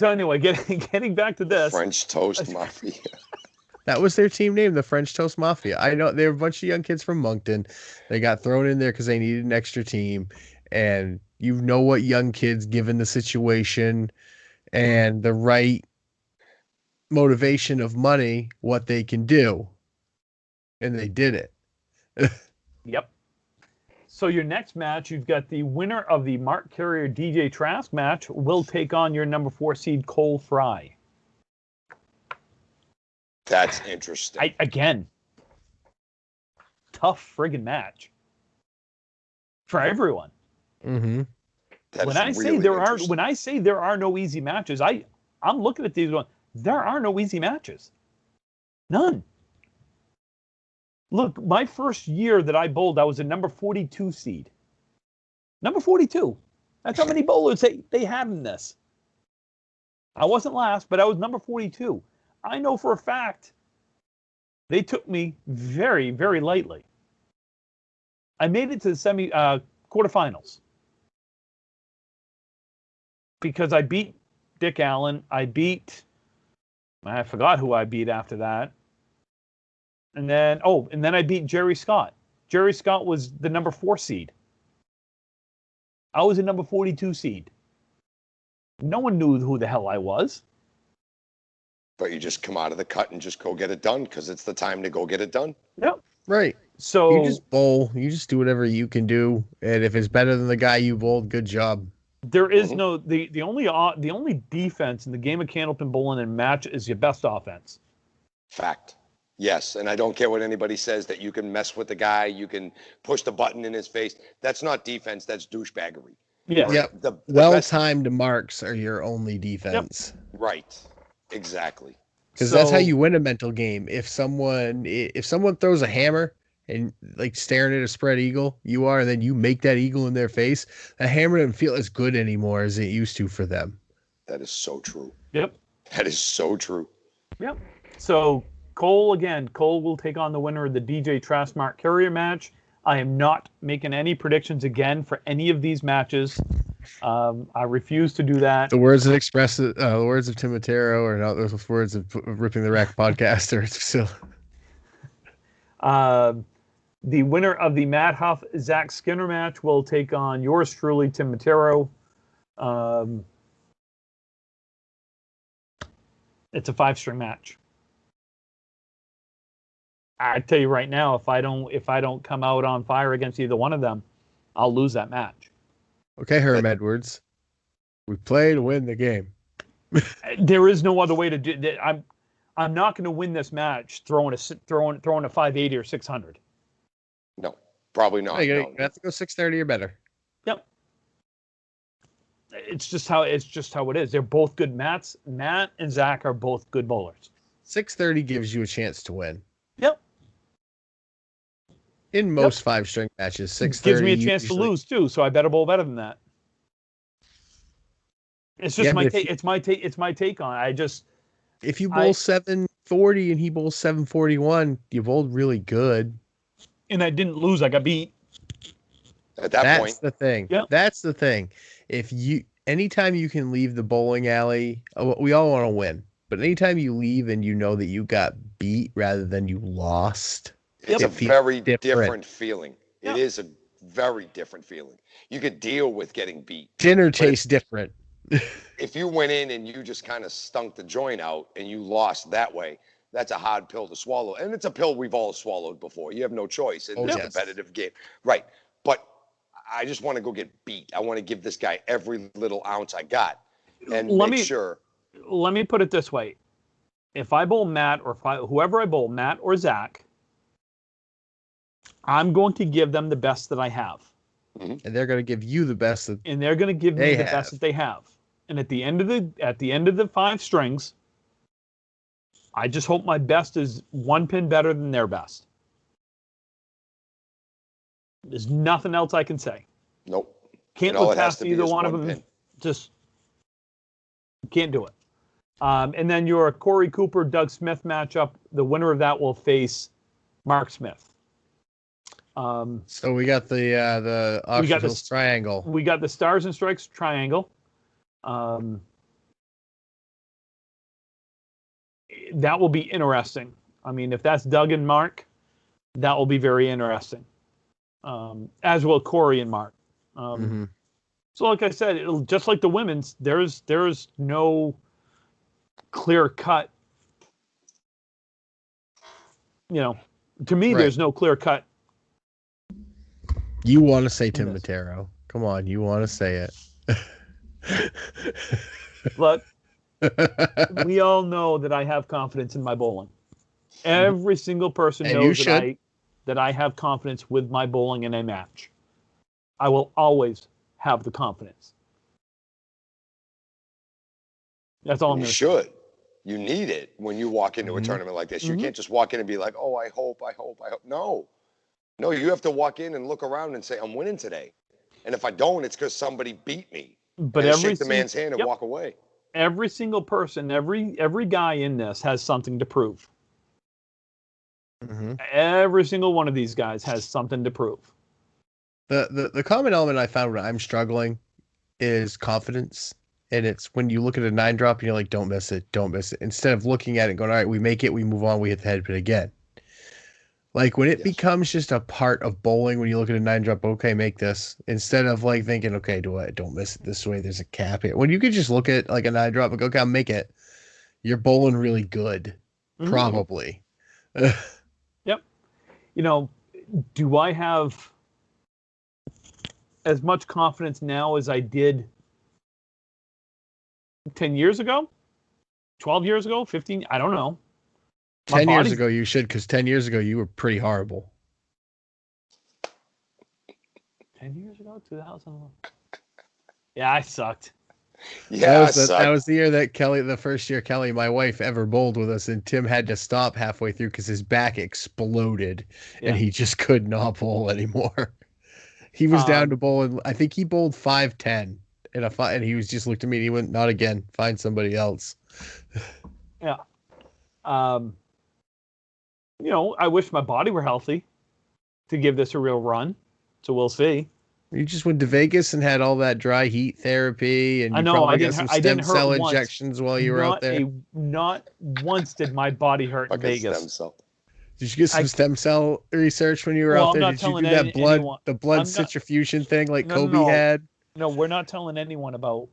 Speaker 2: anyway, getting back to this.
Speaker 1: French Toast Mafia.
Speaker 3: That was their team name, the French Toast Mafia. I know they were a bunch of young kids from Moncton. They got thrown in there because they needed an extra team. And you know what young kids, given the situation and the right motivation of money, what they can do. And they did it.
Speaker 2: Yep. So your next match, you've got the winner of the Mark Carrier DJ Trask match will take on your number 4 seed Cole Fry.
Speaker 1: That's interesting.
Speaker 2: Again, tough friggin' match for everyone.
Speaker 3: Mm-hmm.
Speaker 2: When I say there are no easy matches, I I'm looking at these going, there are no easy matches. None. Look, my first year that I bowled, I was a number 42 seed. Number 42. That's how many bowlers they had in this. I wasn't last, but I was number 42. I know for a fact they took me very, very lightly. I made it to the quarterfinals because I beat Dick Allen. I forgot who I beat after that. And then I beat Jerry Scott. Jerry Scott was the number 4 seed. I was a number 42 seed. No one knew who the hell I was.
Speaker 1: But you just come out of the cut and just go get it done because it's the time to go get it done.
Speaker 2: Yep.
Speaker 3: Right.
Speaker 2: So
Speaker 3: you just bowl. You just do whatever you can do, and if it's better than the guy you bowled, good job.
Speaker 2: There is no the only defense in the game of candlepin bowling and match is your best offense.
Speaker 1: Fact. Yes, and I don't care what anybody says that you can mess with the guy, you can push the button in his face. That's not defense. That's douchebaggery.
Speaker 2: Yeah.
Speaker 3: Yep.
Speaker 1: The
Speaker 3: well-timed marks are your only defense.
Speaker 1: Yep. Right. Exactly.
Speaker 3: Because that's how you win a mental game. If someone throws a hammer and like staring at a spread eagle, and then you make that eagle in their face, the hammer doesn't feel as good anymore as it used to for them.
Speaker 1: That is so true.
Speaker 2: Yep.
Speaker 1: That is so true.
Speaker 2: Yep. So Cole will take on the winner of the DJ Trustmark Carrier match. I am not making any predictions again for any of these matches. I refuse to do that.
Speaker 3: The words that express the words of Tim Matero are not those words of Ripping the Rack podcast. Or it's still.
Speaker 2: The winner of the Matt Huff Zach Skinner match will take on yours truly, Tim Matero. It's a 5-string match. I tell you right now, if I don't come out on fire against either one of them, I'll lose that match.
Speaker 3: Okay, Herm Edwards, we play to win the game.
Speaker 2: There is no other way to do that. I'm not going to win this match throwing a 580 or 600.
Speaker 1: No, probably not.
Speaker 3: You have to go 630 or better.
Speaker 2: Yep. It's just how it is. They're both good mats. Matt and Zach are both good bowlers.
Speaker 3: 630 gives you a chance to win.
Speaker 2: Yep.
Speaker 3: In most 5-string matches, 630
Speaker 2: gives me a chance to lose too, so I better bowl better than that. It's just my take. It's my take on it. I just
Speaker 3: if you bowl 740 and he bowls 741, you bowled really good.
Speaker 2: And I didn't lose. I got beat.
Speaker 1: At that point,
Speaker 3: that's the thing.
Speaker 2: Yep.
Speaker 3: That's the thing. Anytime you can leave the bowling alley, we all want to win. But anytime you leave and you know that you got beat rather than you lost,
Speaker 1: it's a very different feeling.
Speaker 2: Yep.
Speaker 1: It is a very different feeling. You could deal with getting beat.
Speaker 3: Dinner tastes different.
Speaker 1: If you went in and you just kind of stunk the joint out and you lost that way, that's a hard pill to swallow. And it's a pill we've all swallowed before. You have no choice in this competitive game. Right. But I just want to go get beat. I want to give this guy every little ounce I got and make sure.
Speaker 2: Let me put it this way. If I bowl Matt or whoever I bowl, Matt or Zach, I'm going to give them the best that I have.
Speaker 3: And they're going to give you the best that
Speaker 2: and they're going to give me the best that they have. And at the end of the 5 strings, I just hope my best is 1 pin better than their best. There's nothing else I can say.
Speaker 1: Nope.
Speaker 2: Can't look past either one of them. Just can't do it. And then your Corey Cooper, Doug Smith matchup, the winner of that will face Mark Smith.
Speaker 3: So we got the obstacles triangle.
Speaker 2: We got the Stars and Strikes triangle. That will be interesting. I mean, if that's Doug and Mark, that will be very interesting. As will Corey and Mark. So like I said, it'll just like the women's, there's no clear cut. To me, there's no clear cut.
Speaker 3: You want to say Tim Matero. Come on, you want to say it.
Speaker 2: Look, we all know that I have confidence in my bowling. Every single person knows that I have confidence with my bowling in a match. I will always have the confidence. That's all I'm
Speaker 1: You
Speaker 2: going to
Speaker 1: should. You need it when you walk into a tournament like this. You can't just walk in and be like, oh, I hope. No. No, you have to walk in and look around and say, I'm winning today. And if I don't, it's because somebody beat me.
Speaker 2: But
Speaker 1: and shake the man's hand and walk away.
Speaker 2: Every single person, every guy in this has something to prove. Every single one of these guys has something to prove.
Speaker 3: The common element I found when I'm struggling is confidence. And it's when you look at a 9-drop and you're like, don't miss it. Instead of looking at it and going, all right, we make it, we move on, we hit the head pin again. Like when it becomes just a part of bowling, when you look at a 9-drop, okay, make this. Instead of like thinking, okay, don't miss it this way, there's a cap here. When you could just look at like a 9-drop and go, okay, I'll make it. You're bowling really good. Probably.
Speaker 2: Yep. Do I have as much confidence now as I did 10 years ago, 12 years ago, 15, I don't know.
Speaker 3: 10 years ago you should, because 10 years ago you were pretty horrible.
Speaker 2: 10 years ago, 2011. Yeah, I sucked.
Speaker 1: Yeah,
Speaker 3: that was the year that Kelly, the first year Kelly, my wife, ever bowled with us, and Tim had to stop halfway through because his back exploded and he just could not bowl anymore. He was down to bowl, and I think he bowled 5-10. And he was just looked at me and he went, not again, find somebody else.
Speaker 2: Yeah. I wish my body were healthy to give this a real run. So we'll see.
Speaker 3: You just went to Vegas and had all that dry heat therapy, and probably got some stem cell injections while you were out there.
Speaker 2: Not once did my body hurt in Vegas.
Speaker 1: Stem cell.
Speaker 3: Did you get some stem cell research when you were out there? Did you do that blood centrifusion thing like Kobe had?
Speaker 2: No, we're not telling anyone about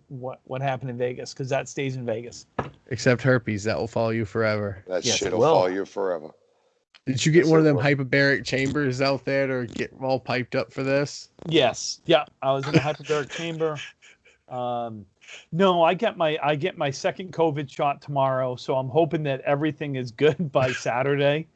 Speaker 2: what happened in Vegas because that stays in Vegas.
Speaker 3: Except herpes, that will follow you forever.
Speaker 1: That shit will follow you forever.
Speaker 3: Did you get one of them hyperbaric chambers out there to get all piped up for this?
Speaker 2: Yes. Yeah, I was in a hyperbaric chamber. No, I get my second COVID shot tomorrow, so I'm hoping that everything is good by Saturday.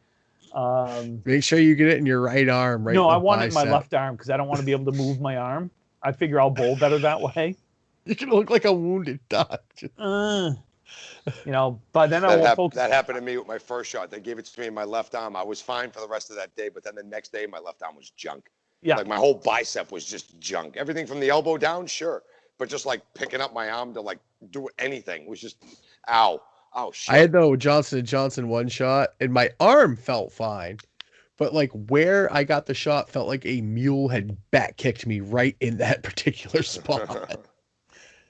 Speaker 3: Make sure you get it in your right arm. Right.
Speaker 2: No, I want it in my left arm because I don't want to be able to move my arm. I figure I'll bowl better that way.
Speaker 3: You're gonna look like a wounded dog.
Speaker 2: By then I won't focus.
Speaker 1: That happened to me with my first shot. They gave it to me in my left arm. I was fine for the rest of that day, but then the next day my left arm was junk.
Speaker 2: Yeah.
Speaker 1: Like my whole bicep was just junk. Everything from the elbow down, sure. But just like picking up my arm to like do anything was just ow. Oh shit.
Speaker 3: I had the Johnson & Johnson one shot and my arm felt fine. But like where I got the shot felt like a mule had back kicked me right in that particular spot.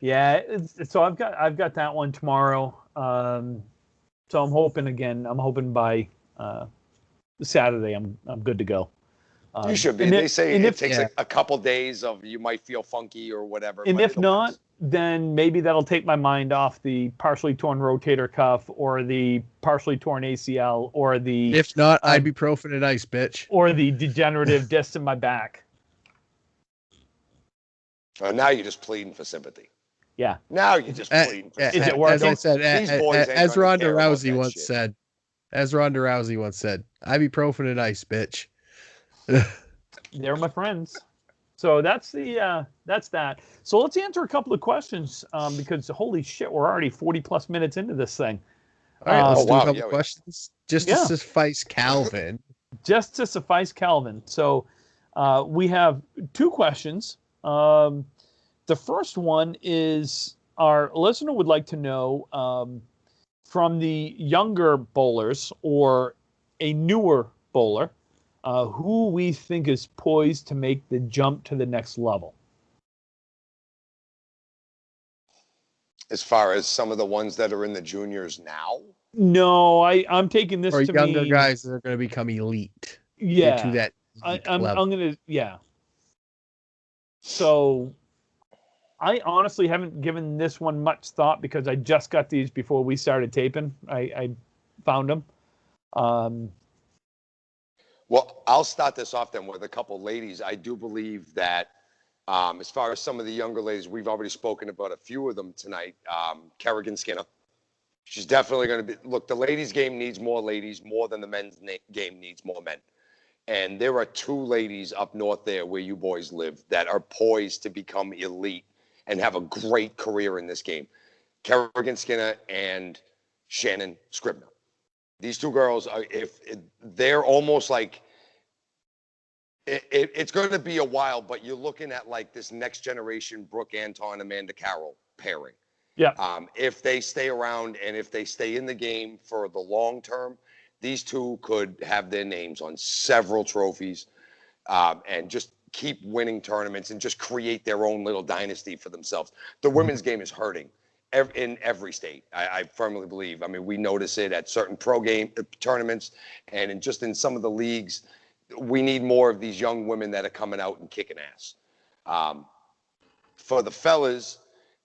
Speaker 2: Yeah, so I've got that one tomorrow. So I'm hoping by Saturday I'm good to go.
Speaker 1: You should be. They say it takes a couple days of you might feel funky or whatever.
Speaker 2: And if not, then maybe that'll take my mind off the partially torn rotator cuff or the partially torn ACL or the.
Speaker 3: If not, ibuprofen and ice, bitch.
Speaker 2: Or the degenerative disc in my back.
Speaker 3: Now you're just pleading for sympathy.
Speaker 2: Yeah.
Speaker 1: Now you're just pleading for sympathy.
Speaker 2: Is it working?
Speaker 3: As I said, as Ronda Rousey once said, ibuprofen and ice, bitch.
Speaker 2: They're my friends. So that's that. So let's answer a couple of questions because holy shit, we're already 40 plus minutes into this thing.
Speaker 3: All right, let's do a couple of questions. Just to suffice Calvin.
Speaker 2: Just to suffice Calvin. So we have two questions. The first one is our listener would like to know from the younger bowlers or a newer bowler, who we think is poised to make the jump to the next level.
Speaker 1: As far as some of the ones that are in the juniors now?
Speaker 2: No, I'm taking this
Speaker 3: or
Speaker 2: to
Speaker 3: younger guys that are going to become elite.
Speaker 2: Yeah.
Speaker 3: To that
Speaker 2: I'm going to, So I honestly haven't given this one much thought because I just got these before we started taping. I found them.
Speaker 1: Well, I'll start this off then with a couple ladies. I do believe that as far as some of the younger ladies, we've already spoken about a few of them tonight. Kerrigan Skinner. She's definitely going to be, look, the ladies' game needs more ladies more than the men's game needs more men. And there are two ladies up north there where you boys live that are poised to become elite and have a great career in this game. Kerrigan Skinner and Shannon Scribner. These two girls are, they're almost like, it's going to be a while, but you're looking at like this next generation Brooke Anton, Amanda Carroll pairing.
Speaker 2: Yeah.
Speaker 1: If they stay around and if they stay in the game for the long term, these two could have their names on several trophies, and just keep winning tournaments and just create their own little dynasty for themselves. The women's game is hurting in every state. I firmly believe. I mean, we notice it at certain pro game tournaments and just in some of the leagues. We need more of these young women that are coming out and kicking ass. For the fellas,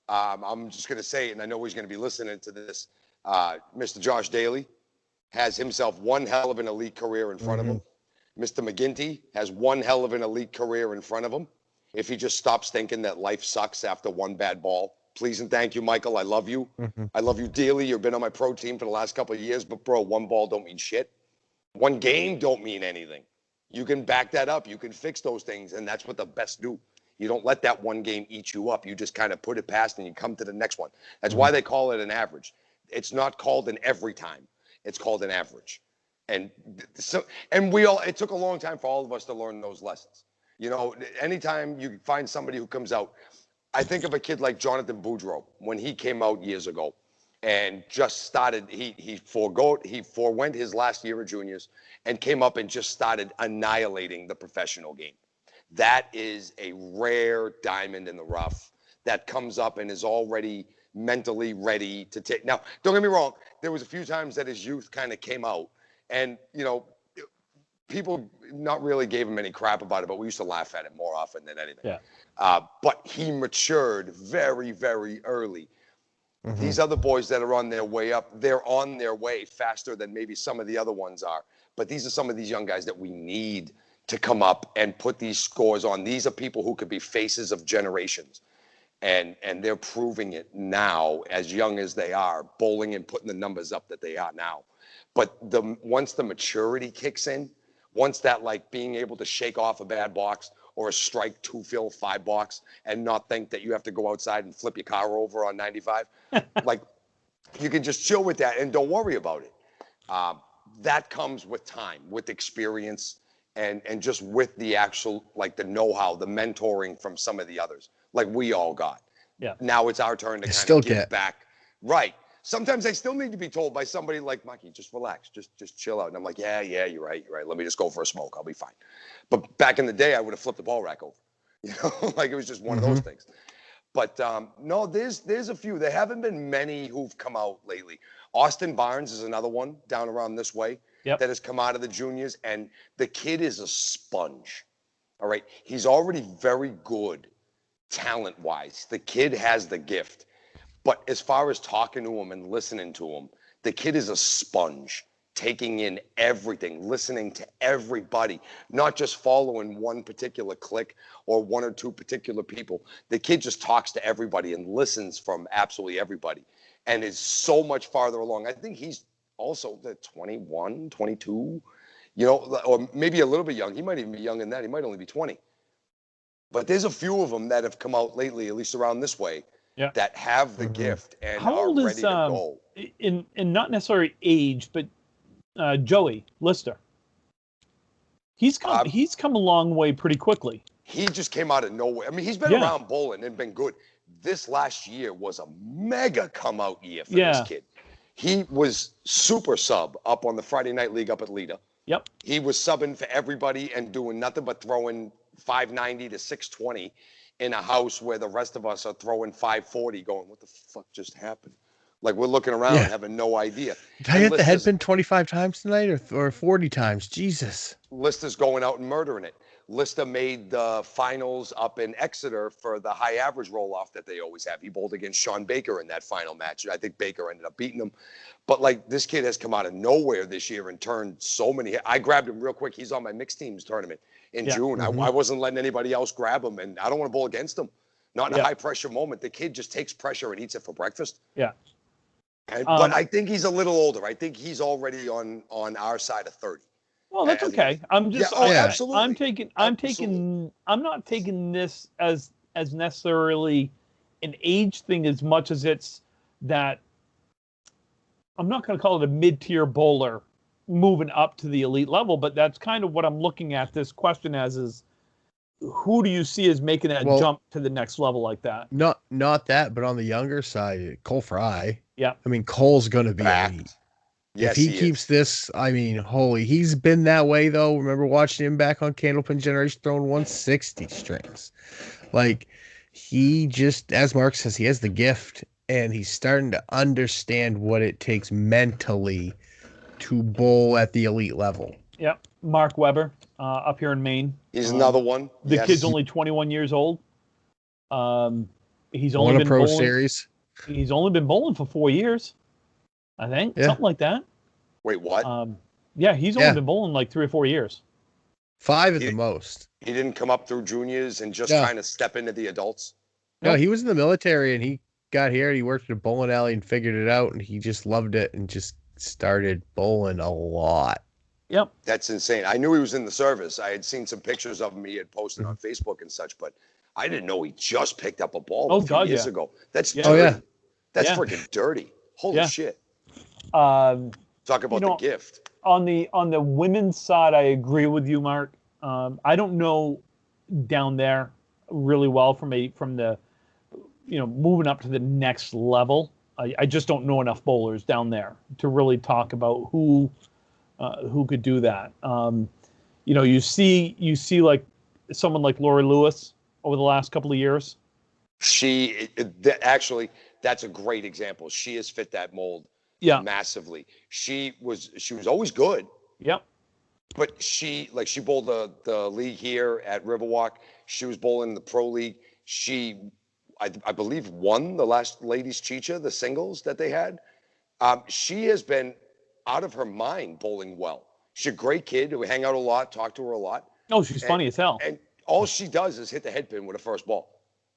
Speaker 1: I'm just going to say it, and I know he's going to be listening to this. Mr. Josh Daly has himself one hell of an elite career in front of him. Mr. McGinty has one hell of an elite career in front of him. If he just stops thinking that life sucks after one bad ball. Please and thank you, Michael. I love you. I love you dearly. You've been on my pro team for the last couple of years, but bro, one ball don't mean shit. One game don't mean anything. You can back that up. You can fix those things, and that's what the best do. You don't let that one game eat you up. You just kind of put it past and you come to the next one. That's why they call it an average. It's not called an every time. It's called an average. And so, and it took a long time for all of us to learn those lessons. You know, anytime you find somebody who comes out, I think of a kid like Jonathan Boudreau when he came out years ago and just started, he forewent his last year of juniors and came up and just started annihilating the professional game. That is a rare diamond in the rough that comes up and is already mentally ready to take. Now, don't get me wrong. There was a few times that his youth kind of came out and, you know, people not really gave him any crap about it, but we used to laugh at it more often than anything.
Speaker 2: Yeah.
Speaker 1: But he matured very, very early. These other boys that are on their way up, they're on their way faster than maybe some of the other ones are. But these are some of these young guys that we need to come up and put these scores on. These are people who could be faces of generations. And they're proving it now, as young as they are, bowling and putting the numbers up that they are now. But once the maturity kicks in, once that like being able to shake off a bad box or a strike 2 5 box and not think that you have to go outside and flip your car over on 95, like you can just chill with that and don't worry about it. That comes with time, with experience, and just with the actual, like the know-how, the mentoring from some of the others, like we all got.
Speaker 2: Yeah.
Speaker 1: Now it's our turn to kind of give back. Right. Sometimes I still need to be told by somebody like, Mikey, just relax, just chill out. And I'm like, yeah, you're right. Let me just go for a smoke. I'll be fine. But back in the day, I would have flipped the ball rack over. You know, like it was just one of those things. But no, there's a few. There haven't been many who've come out lately. Austin Barnes is another one down around this way that has come out of the juniors. And the kid is a sponge. All right. He's already very good talent-wise. The kid has the gift. But as far as talking to him and listening to him, the kid is a sponge, taking in everything, listening to everybody, not just following one particular clique or one or two particular people. The kid just talks to everybody and listens from absolutely everybody and is so much farther along. I think he's also 21, 22, you know, or maybe a little bit young. He might even be younger than that. He might only be 20. But there's a few of them that have come out lately, at least around this way, that have the gift and are ready to go.
Speaker 2: In not necessarily age, but Joey Lister. He's come a long way pretty quickly.
Speaker 1: He just came out of nowhere. I mean, he's been around bowling and been good. This last year was a mega come out year for this kid. He was super sub up on the Friday Night League up at Lita.
Speaker 2: Yep. He
Speaker 1: was subbing for everybody and doing nothing but throwing 590 to 620 in a house where the rest of us are throwing 540 going, what the fuck just happened? Like we're looking around having no idea.
Speaker 3: Did I hit the headpin 25 times tonight or 40 times? Jesus.
Speaker 1: Lister's going out and murdering it. Lister made the finals up in Exeter for the high average roll-off that they always have. He bowled against Sean Baker in that final match. I think Baker ended up beating him. But, like, this kid has come out of nowhere this year and turned so many. I grabbed him real quick. He's on my mixed teams tournament in June. I wasn't letting anybody else grab him, and I don't want to bowl against him. Not in a high-pressure moment. The kid just takes pressure and eats it for breakfast.
Speaker 2: Yeah.
Speaker 1: But I think he's a little older. I think he's already on our side of 30.
Speaker 2: Well, that's okay. I'm just
Speaker 1: absolutely.
Speaker 2: I'm not taking this as necessarily an age thing as much as it's that I'm not going to call it a mid-tier bowler moving up to the elite level, but that's kind of what I'm looking at this question as is, who do you see as making that jump to the next level like that?
Speaker 3: Not that, but on the younger side, Cole Fry.
Speaker 2: Yeah.
Speaker 3: I mean, Cole's going to be elite.
Speaker 1: Yes,
Speaker 3: if he keeps this, I mean, he's been that way though. Remember watching him back on Candlepin Generation throwing 160 strings. Like, he just, as Mark says, he has the gift, and he's starting to understand what it takes mentally to bowl at the elite level.
Speaker 2: Yep. Mark Weber, up here in Maine.
Speaker 1: He's another one.
Speaker 2: The kid's only 21 years old. He's only
Speaker 3: won
Speaker 2: been
Speaker 3: a pro
Speaker 2: bowling,
Speaker 3: series.
Speaker 2: He's only been bowling for 4 years, I think, something like that.
Speaker 1: Wait, what?
Speaker 2: Yeah, he's only been bowling like 3 or 4 years.
Speaker 3: 5 at the most.
Speaker 1: He didn't come up through juniors and just trying to step into the adults?
Speaker 3: No, he was in the military, and he got here, and he worked at a bowling alley and figured it out, and he just loved it and just started bowling a lot.
Speaker 2: Yep.
Speaker 1: That's insane. I knew he was in the service. I had seen some pictures of him he had posted on Facebook and such, but I didn't know he just picked up a ball a few years ago. That's dirty. That's freaking dirty. Holy shit. Talk about the gift.
Speaker 2: On the women's side, I agree with you, Mark. I don't know down there really well from the moving up to the next level. I just don't know enough bowlers down there to really talk about who could do that. You see like someone like Laurie Lewis over the last couple of years.
Speaker 1: Actually, that's a great example. She has fit that mold massively. She was always good.
Speaker 2: Yep.
Speaker 1: But she bowled the league here at Riverwalk. She was bowling in the pro league. She, I believe, won the last ladies Chicha, the singles that they had. She has been out of her mind bowling well. She's a great kid. We hang out a lot, talk to her a lot.
Speaker 2: Oh, she's funny as hell.
Speaker 1: And all she does is hit the headpin with a first ball.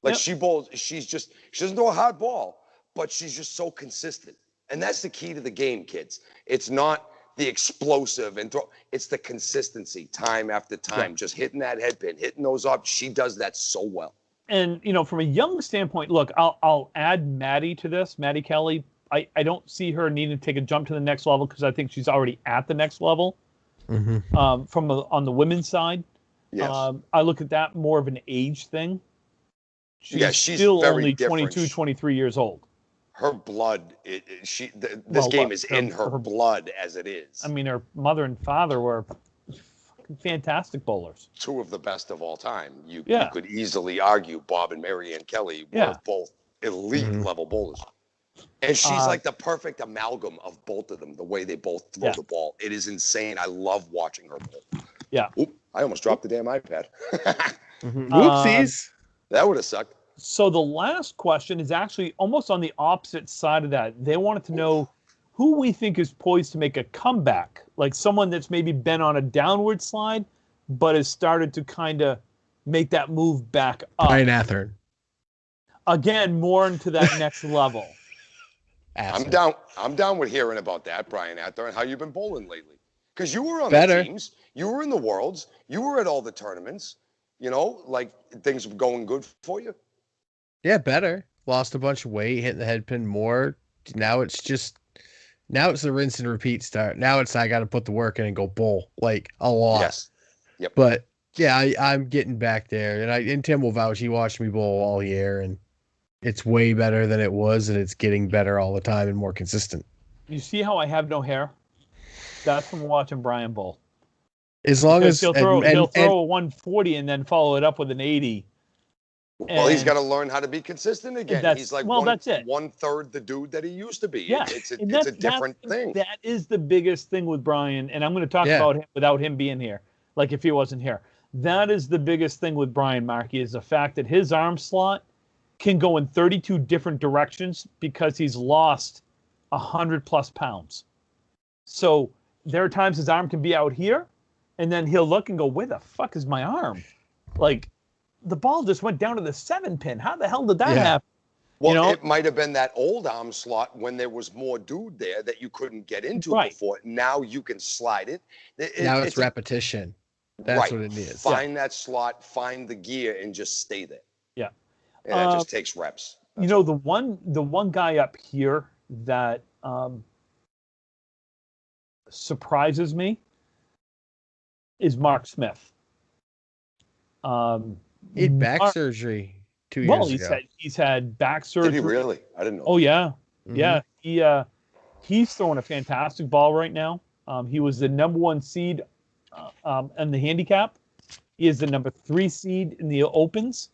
Speaker 1: Like she bowls, she doesn't throw a hard ball, but she's just so consistent. And that's the key to the game, kids. It's not the explosive and throw. It's the consistency, time after time, just hitting that headpin, hitting those up. She does that so well.
Speaker 2: And from a young standpoint, look, I'll add Maddie to this. Maddie Kelly. I don't see her needing to take a jump to the next level because I think she's already at the next level. Mm-hmm. On the women's side,
Speaker 1: yes.
Speaker 2: I look at that more of an age thing. She's still
Speaker 1: very
Speaker 2: only
Speaker 1: different.
Speaker 2: 22, 23 years old.
Speaker 1: Her blood, this game is in her blood as it is.
Speaker 2: I mean, her mother and father were fantastic bowlers.
Speaker 1: 2 of the best of all time. You could easily argue Bob and Marianne Kelly were both elite level bowlers. And she's like the perfect amalgam of both of them, the way they both throw the ball. It is insane. I love watching her bowl.
Speaker 2: Yeah.
Speaker 1: Oop, I almost dropped the damn iPad.
Speaker 3: Whoopsies.
Speaker 1: That would have sucked.
Speaker 2: So the last question is actually almost on the opposite side of that. They wanted to know who we think is poised to make a comeback, like someone that's maybe been on a downward slide, but has started to kind of make that move back up.
Speaker 3: Brian Athern.
Speaker 2: Again, more into that next level.
Speaker 1: I'm down with hearing about that, Brian Athern. How you been bowling lately? Because you were on the teams, you were in the Worlds, you were at all the tournaments. Like things were going good for you.
Speaker 3: Yeah, better. Lost a bunch of weight, hitting the headpin more. Now it's the rinse and repeat start. Now it's I got to put the work in and go bowl like a lot.
Speaker 1: Yes. Yep.
Speaker 3: But yeah, I'm getting back there, and Tim will vouch. He watched me bowl all year, and it's way better than it was, and it's getting better all the time and more consistent.
Speaker 2: You see how I have no hair? That's from watching Brian bowl.
Speaker 3: As long as
Speaker 2: he'll throw a 140 and then follow it up with an 80.
Speaker 1: Well, he's got to learn how to be consistent again. He's like
Speaker 2: that's it.
Speaker 1: 1/3 the dude that he used to be.
Speaker 2: Yeah.
Speaker 1: It's a different thing.
Speaker 2: That is the biggest thing with Brian, and I'm going to talk about him without him being here, like if he wasn't here. That is the biggest thing with Brian Markey is the fact that his arm slot can go in 32 different directions because he's lost 100+ pounds. So there are times his arm can be out here, and then he'll look and go, where the fuck is my arm? Like, the ball just went down to the 7-pin. How the hell did that happen?
Speaker 1: Well, it might have been that old arm slot when there was more dude there that you couldn't get into before. Now you can slide it.
Speaker 3: Now it's repetition. That's what it is.
Speaker 1: Find that slot, find the gear, and just stay there.
Speaker 2: Yeah.
Speaker 1: And that just takes reps.
Speaker 2: You know, the one guy up here that surprises me is Mark Smith.
Speaker 3: He had back surgery 2
Speaker 2: well,
Speaker 3: years ago.
Speaker 2: he's had back surgery.
Speaker 1: Did he really? I didn't know.
Speaker 2: Oh yeah,
Speaker 3: Mhm.
Speaker 2: yeah. He's throwing a fantastic ball right now. He was the number 1 seed in the handicap. He is the number 3 seed in the opens.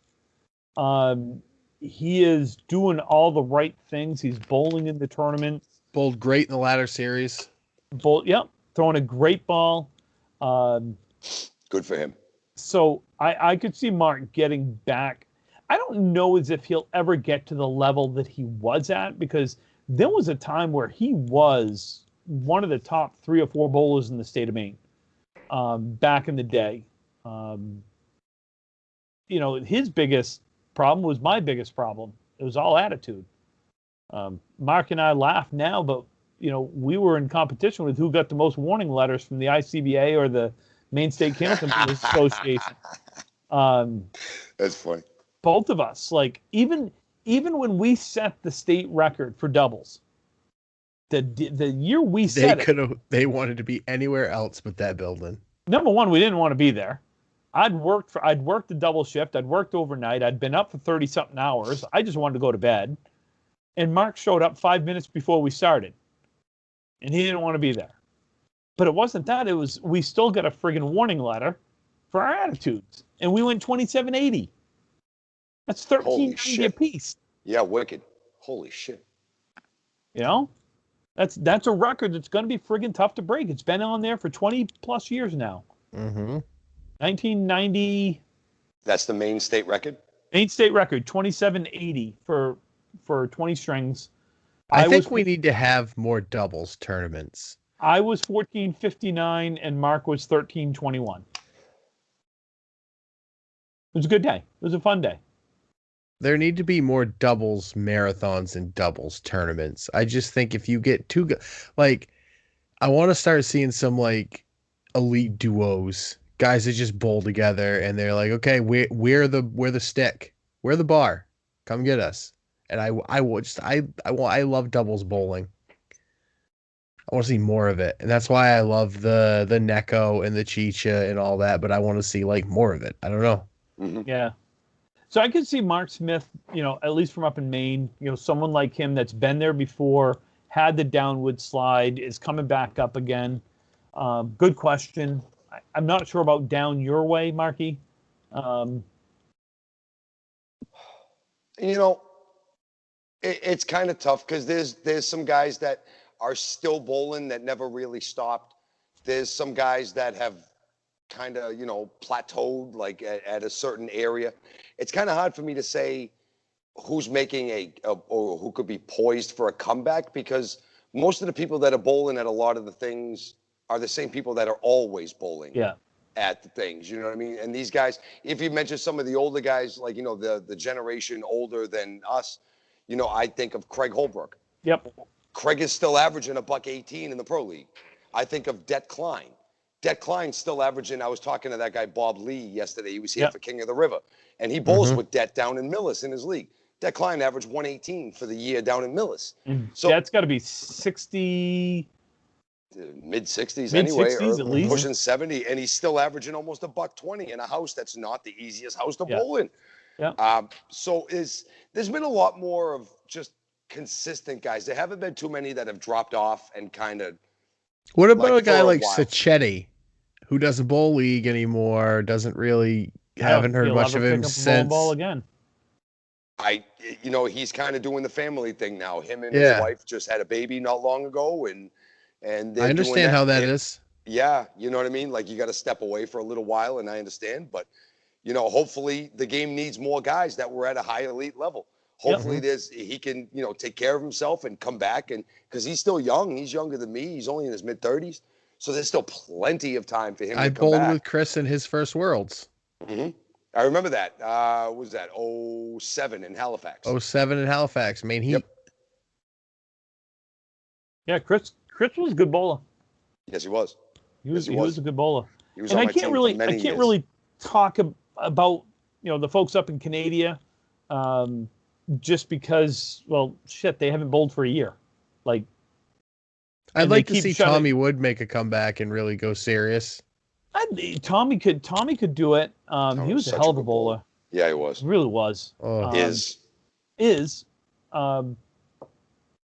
Speaker 2: He is doing all the right things. He's bowling in the tournament.
Speaker 3: Bowled great in the ladder series.
Speaker 2: Throwing a great ball.
Speaker 1: Good for him.
Speaker 2: So I could see Mark getting back. I don't know as if he'll ever get to the level that he was at, because there was a time where he was one of the top 3 or 4 bowlers in the state of Maine back in the day. You know, his biggest problem was my biggest problem. It was all attitude. Mark and I laugh now, but you know, we were in competition with who got the most warning letters from the ICBA or the Maine State Kennel Association.
Speaker 1: That's funny.
Speaker 2: Both of us, like even when we set the state record for doubles, the year we set it,
Speaker 3: they wanted to be anywhere else but that building.
Speaker 2: Number one, we didn't want to be there. I'd worked the double shift. I'd worked overnight. I'd been up for 30-something hours. I just wanted to go to bed. And Mark showed up 5 minutes before we started. And he didn't want to be there. But it wasn't that. It was, we still got a friggin' warning letter for our attitudes. And we went 2780. That's 1390 apiece.
Speaker 1: Yeah, wicked. Holy shit.
Speaker 2: You know? That's a record that's going to be friggin' tough to break. It's been on there for 20 plus years now.
Speaker 3: Mm-hmm.
Speaker 2: 1990.
Speaker 1: That's the Maine state record?
Speaker 2: Maine state record, 2780 for 20 strings.
Speaker 3: I think we need to have more doubles tournaments.
Speaker 2: I was 1459 and Mark was 1321. It was a good day. It was a fun day.
Speaker 3: There need to be more doubles marathons and doubles tournaments. I just think if you get two, like, I want to start seeing some like elite duos, guys that just bowl together and they're like, okay, we're the stick, we're the bar, come get us. And I love doubles bowling. I want to see more of it, and that's why I love the Neko and the Chicha and all that. But I want to see like more of it. I don't know.
Speaker 1: Mm-hmm.
Speaker 2: Yeah. So I could see Mark Smith, you know, at least from up in Maine, you know, someone like him that's been there before, had the downward slide, is coming back up again. Good question. I'm not sure about down your way, Marky.
Speaker 1: You know, it's kind of tough because there's some guys that are still bowling that never really stopped. There's some guys that have kind of, you know, plateaued like at a certain area. It's kind of hard for me to say who's making or who could be poised for a comeback, because most of the people that are bowling at a lot of the things are the same people that are always bowling at the things, you know what I mean? And these guys, if you mention some of the older guys, like, you know, the generation older than us, you know, I think of Craig Holbrook.
Speaker 2: Yep.
Speaker 1: Craig is still averaging $118 in the Pro League. I think of Det Klein. Det Klein's still averaging. I was talking to that guy Bob Lee yesterday. He was here for King of the River, and he bowls with Det down in Millis in his league. Det Klein averaged 118 for the year down in Millis.
Speaker 2: So that's got to be 60,
Speaker 1: mid 60s anyway, or
Speaker 2: at least.
Speaker 1: pushing 70, and he's still averaging almost $120 in a house that's not the easiest house to bowl in.
Speaker 2: Yeah.
Speaker 1: So there's been a lot more of just consistent guys. There haven't been too many that have dropped off and kind of.
Speaker 3: What about a guy like Sacchetti, who doesn't bowl league anymore? Doesn't really haven't heard much of him since.
Speaker 2: Ball again.
Speaker 1: You know, he's kind of doing the family thing now. Him and his wife just had a baby not long ago, and
Speaker 3: I understand how that is.
Speaker 1: Yeah, you know what I mean? Like, you got to step away for a little while, and I understand, but you know, hopefully the game needs more guys that were at a high elite level. Hopefully he can, you know, take care of himself and come back, and because he's still young. He's younger than me. He's only in his mid-30s. So there's still plenty of time for him to come back.
Speaker 3: I bowled with Chris in his first Worlds.
Speaker 1: Mm-hmm. I remember that. What was that? 07 in Halifax.
Speaker 3: 07 in Halifax. Maine Heat.
Speaker 1: Yep.
Speaker 2: Yeah, Chris was a good bowler.
Speaker 1: Yes, he was.
Speaker 2: He was a good bowler.
Speaker 1: He was
Speaker 2: and
Speaker 1: on
Speaker 2: I
Speaker 1: my
Speaker 2: can't
Speaker 1: team
Speaker 2: really
Speaker 1: for many years.
Speaker 2: really talk about, you know, the folks up in Canada. just because, well, shit, they haven't bowled for a year. Like,
Speaker 3: I'd like to see Tommy Wood make a comeback and really go serious.
Speaker 2: Tommy could do it. He was a hell of a bowler.
Speaker 1: Yeah, he was.
Speaker 2: He really was.
Speaker 1: Is.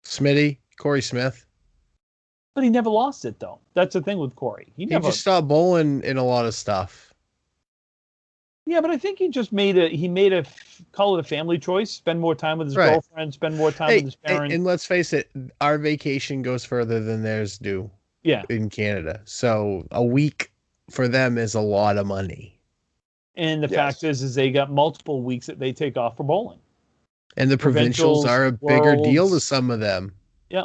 Speaker 3: Smitty, Corey Smith.
Speaker 2: But he never lost it, though. That's the thing with Corey. He
Speaker 3: just stopped bowling in a lot of stuff.
Speaker 2: Yeah, but I think he just made a call it a family choice. Spend more time with his girlfriend. Spend more time with his parents.
Speaker 3: And let's face it, our vacation goes further than theirs do.
Speaker 2: Yeah.
Speaker 3: In Canada, so a week for them is a lot of money.
Speaker 2: And the fact is they got multiple weeks that they take off for bowling.
Speaker 3: And the provincials are a bigger deal to some of them.
Speaker 2: Yeah.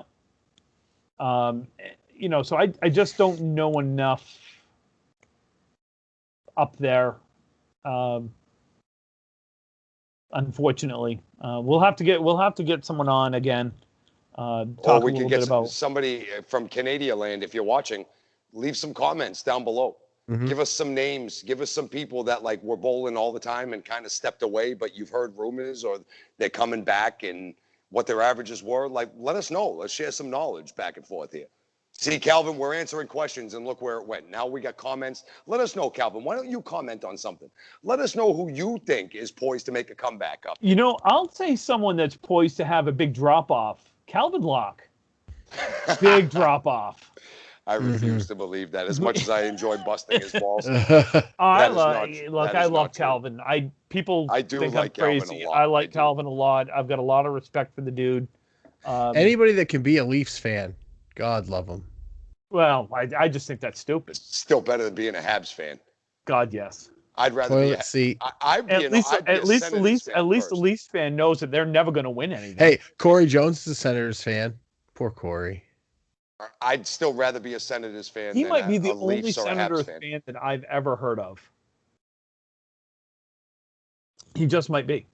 Speaker 2: So I just don't know enough up there. Unfortunately, we'll have to get someone on again.
Speaker 1: Or we could get somebody from Canada land. If you're watching, leave some comments down below. Mm-hmm. Give us some names. Give us some people that like were bowling all the time and kind of stepped away, but you've heard rumors or they're coming back and what their averages were. Like, let us know. Let's share some knowledge back and forth here. See, Calvin, we're answering questions and look where it went. Now we got comments. Let us know, Calvin. Why don't you comment on something? Let us know who you think is poised to make a comeback up.
Speaker 2: I'll say someone that's poised to have a big drop off. Calvin Locke. Big drop off.
Speaker 1: I refuse to believe that. As much as I enjoy busting his balls,
Speaker 2: I love Calvin. I do think
Speaker 1: like
Speaker 2: I'm crazy.
Speaker 1: Calvin a lot.
Speaker 2: I like Calvin a lot. I've got a lot of respect for the dude.
Speaker 3: Anybody that can be a Leafs fan, God love him.
Speaker 2: Well, I just think that's stupid.
Speaker 1: Still better than being a Habs fan.
Speaker 2: God, yes.
Speaker 1: I'd rather be.
Speaker 2: At least the Leafs fan knows that they're never going to win anything.
Speaker 3: Hey, Corey Jones is a Senators fan. Poor Corey.
Speaker 1: I'd still rather be a Senators fan.
Speaker 2: He might be the only Senators fan that I've ever heard of. He just might be.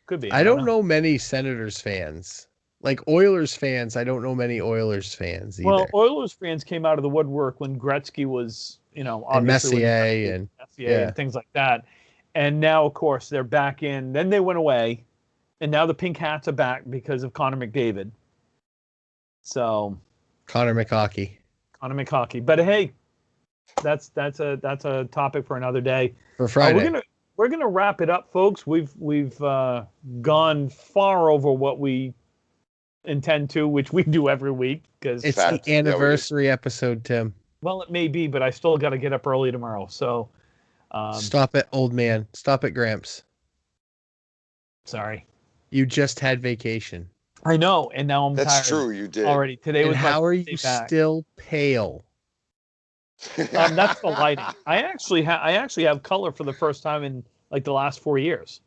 Speaker 2: Could be.
Speaker 3: I don't know many Senators fans. Like Oilers fans, I don't know many Oilers fans either.
Speaker 2: Well, Oilers fans came out of the woodwork when Gretzky was, obviously
Speaker 3: and Messier
Speaker 2: and things like that. And now, of course, they're back in. Then they went away, and now the Pink Hats are back because of Connor McDavid. So,
Speaker 3: Connor McHockey.
Speaker 2: But hey, that's a topic for another day.
Speaker 3: For Friday.
Speaker 2: We're gonna wrap it up, folks. We've gone far over what we intend to, which we do every week because
Speaker 3: it's the anniversary episode, Tim.
Speaker 2: Well, it may be, but I still got to get up early tomorrow. So,
Speaker 3: stop it, old man. Stop it, Gramps.
Speaker 2: Sorry.
Speaker 3: You just had vacation.
Speaker 2: I know, and now I'm tired.
Speaker 1: That's true, you did.
Speaker 2: Already. Today was
Speaker 3: how are you still pale?
Speaker 2: That's the lighting. I actually have color for the first time in like the last 4 years.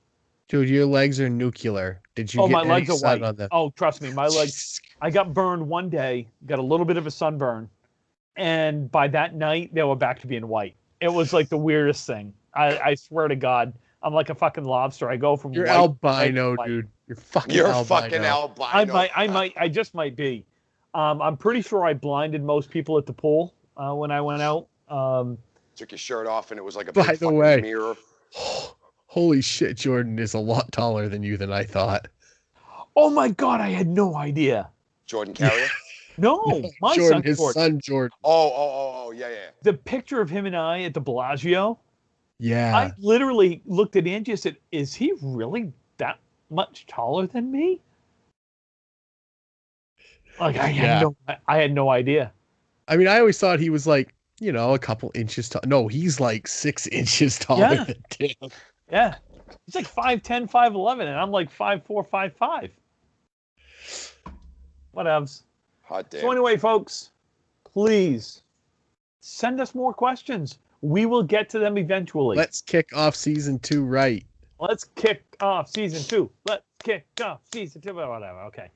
Speaker 3: Dude, your legs are nuclear. Did you get
Speaker 2: my
Speaker 3: any
Speaker 2: legs are
Speaker 3: sun
Speaker 2: white.
Speaker 3: on them?
Speaker 2: Oh, trust me, my legs. I got burned one day, got a little bit of a sunburn, and by that night they were back to being white. It was like the weirdest thing. I swear to God, I'm like a fucking lobster. I go from
Speaker 3: you're
Speaker 2: white
Speaker 3: albino, dude. You're fucking albino.
Speaker 2: I just might be. I'm pretty sure I blinded most people at the pool when I went out.
Speaker 1: Took your shirt off and it was like a
Speaker 3: by
Speaker 1: big
Speaker 3: the
Speaker 1: fucking
Speaker 3: way,
Speaker 1: mirror.
Speaker 3: Holy shit, Jordan is a lot taller than you than I thought.
Speaker 2: Oh my God, I had no idea.
Speaker 1: Jordan Carrier?
Speaker 2: No, my
Speaker 3: Jordan,
Speaker 2: son
Speaker 3: his
Speaker 2: Jordan.
Speaker 3: son Jordan.
Speaker 1: Oh, yeah.
Speaker 2: The picture of him and I at the Bellagio.
Speaker 3: Yeah.
Speaker 2: I literally looked at Angie and said, "Is he really that much taller than me?" Like I had no idea.
Speaker 3: I mean, I always thought he was like, a couple inches tall. No, he's like 6 inches taller than Tim.
Speaker 2: Yeah. He's like 5'10", 5'11", and I'm like 5'4", 5'5". Whatevs.
Speaker 1: Hot damn.
Speaker 2: So anyway, folks, please send us more questions. We will get to them eventually.
Speaker 3: Let's kick off season 2 right.
Speaker 2: Let's kick off season 2. Let's kick off season 2. Whatever. Okay.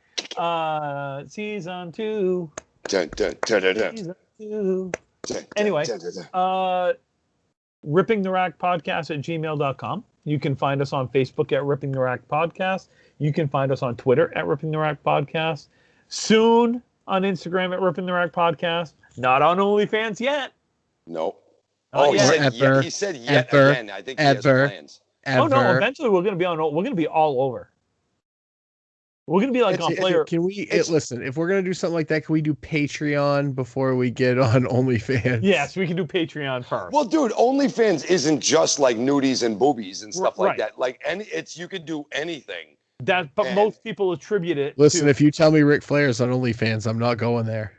Speaker 2: Season 2.
Speaker 1: Dun, dun, dun, dun, dun.
Speaker 2: Season 2.
Speaker 1: Dun,
Speaker 2: Anyway,
Speaker 1: dun, dun, dun.
Speaker 2: rippingtherackpodcast@gmail.com. You can find us on Facebook at Ripping the Rack Podcast. You can find us on Twitter at Ripping the Rack Podcast. Soon on Instagram at Ripping the Rack Podcast. Not on OnlyFans yet.
Speaker 1: No.
Speaker 2: Not
Speaker 1: Oh,
Speaker 2: yet.
Speaker 1: he said yet again. I think he has plans.
Speaker 3: ever.
Speaker 2: Oh no! Eventually, we're gonna be on. We're gonna be all over. We're gonna be like on player.
Speaker 3: Can we listen? If we're gonna do something like that, can we do Patreon before we get on OnlyFans?
Speaker 2: Yes, we can do Patreon first.
Speaker 1: Well, dude, OnlyFans isn't just like nudies and boobies and stuff like that. Like you could do anything.
Speaker 2: But most people attribute it.
Speaker 3: Listen, if you tell me Ric Flair's on OnlyFans, I'm not going there.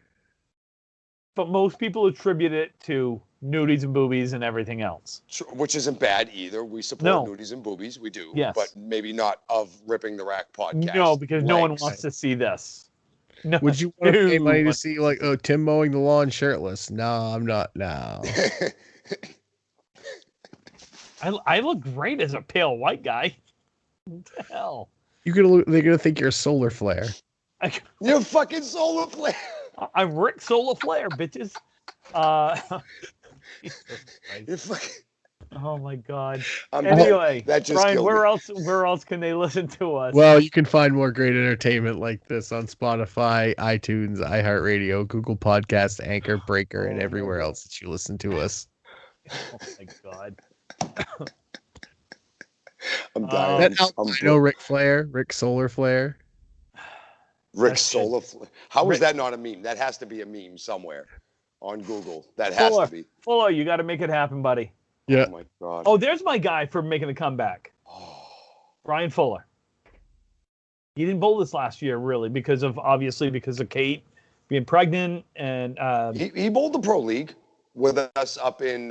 Speaker 2: But most people attribute it to nudies and boobies and everything else.
Speaker 1: Which isn't bad either. We support nudies and boobies. We do.
Speaker 2: Yes.
Speaker 1: But maybe not of Ripping the Rack podcast.
Speaker 2: No, because no one wants to see this. No.
Speaker 3: Would you want to pay money to see like Tim mowing the lawn shirtless? No, I'm not now.
Speaker 2: I look great as a pale white guy. What the hell?
Speaker 3: They're gonna think you're a solar flare.
Speaker 1: You're fucking solar flare.
Speaker 2: I'm Rick Solar Flair, bitches.
Speaker 1: You're fucking...
Speaker 2: Oh my God. Anyway,
Speaker 1: that just
Speaker 2: Brian, where else can they listen to us?
Speaker 3: Well, you can find more great entertainment like this on Spotify, iTunes, iHeartRadio, Google Podcasts, Anchor, Breaker, and everywhere else that you listen to us.
Speaker 2: Oh my God.
Speaker 1: I'm dying.
Speaker 3: I know Ric Flair, Rick Solar Flare.
Speaker 1: Rick Solar Flare. How is that not a meme? That has to be a meme somewhere on Google. That has to be.
Speaker 2: Fuller, you got to make it happen, buddy.
Speaker 3: Yeah.
Speaker 1: Oh my God.
Speaker 2: Oh, there's my guy for making a comeback. Brian Fuller. He didn't bowl this last year, really, because of Kate being pregnant, and
Speaker 1: he bowled the Pro League with us up in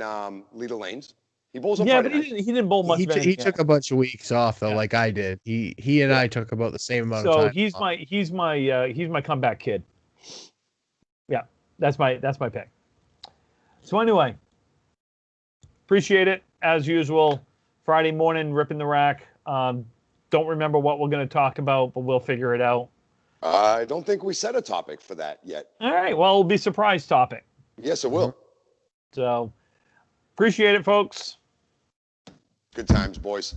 Speaker 1: Leader Lanes. He bowls on
Speaker 2: Friday night. He didn't bowl much.
Speaker 3: He took a bunch of weeks off though, like I did. He and I took about the same amount of time.
Speaker 2: So he's my comeback kid. Yeah, that's my pick. So anyway, appreciate it as usual. Friday morning, ripping the rack. Don't remember what we're going to talk about, but we'll figure it out.
Speaker 1: I don't think we set a topic for that yet.
Speaker 2: All right. Well, it'll be a surprise topic.
Speaker 1: Yes, it will.
Speaker 2: So appreciate it, folks.
Speaker 1: Good times, boys.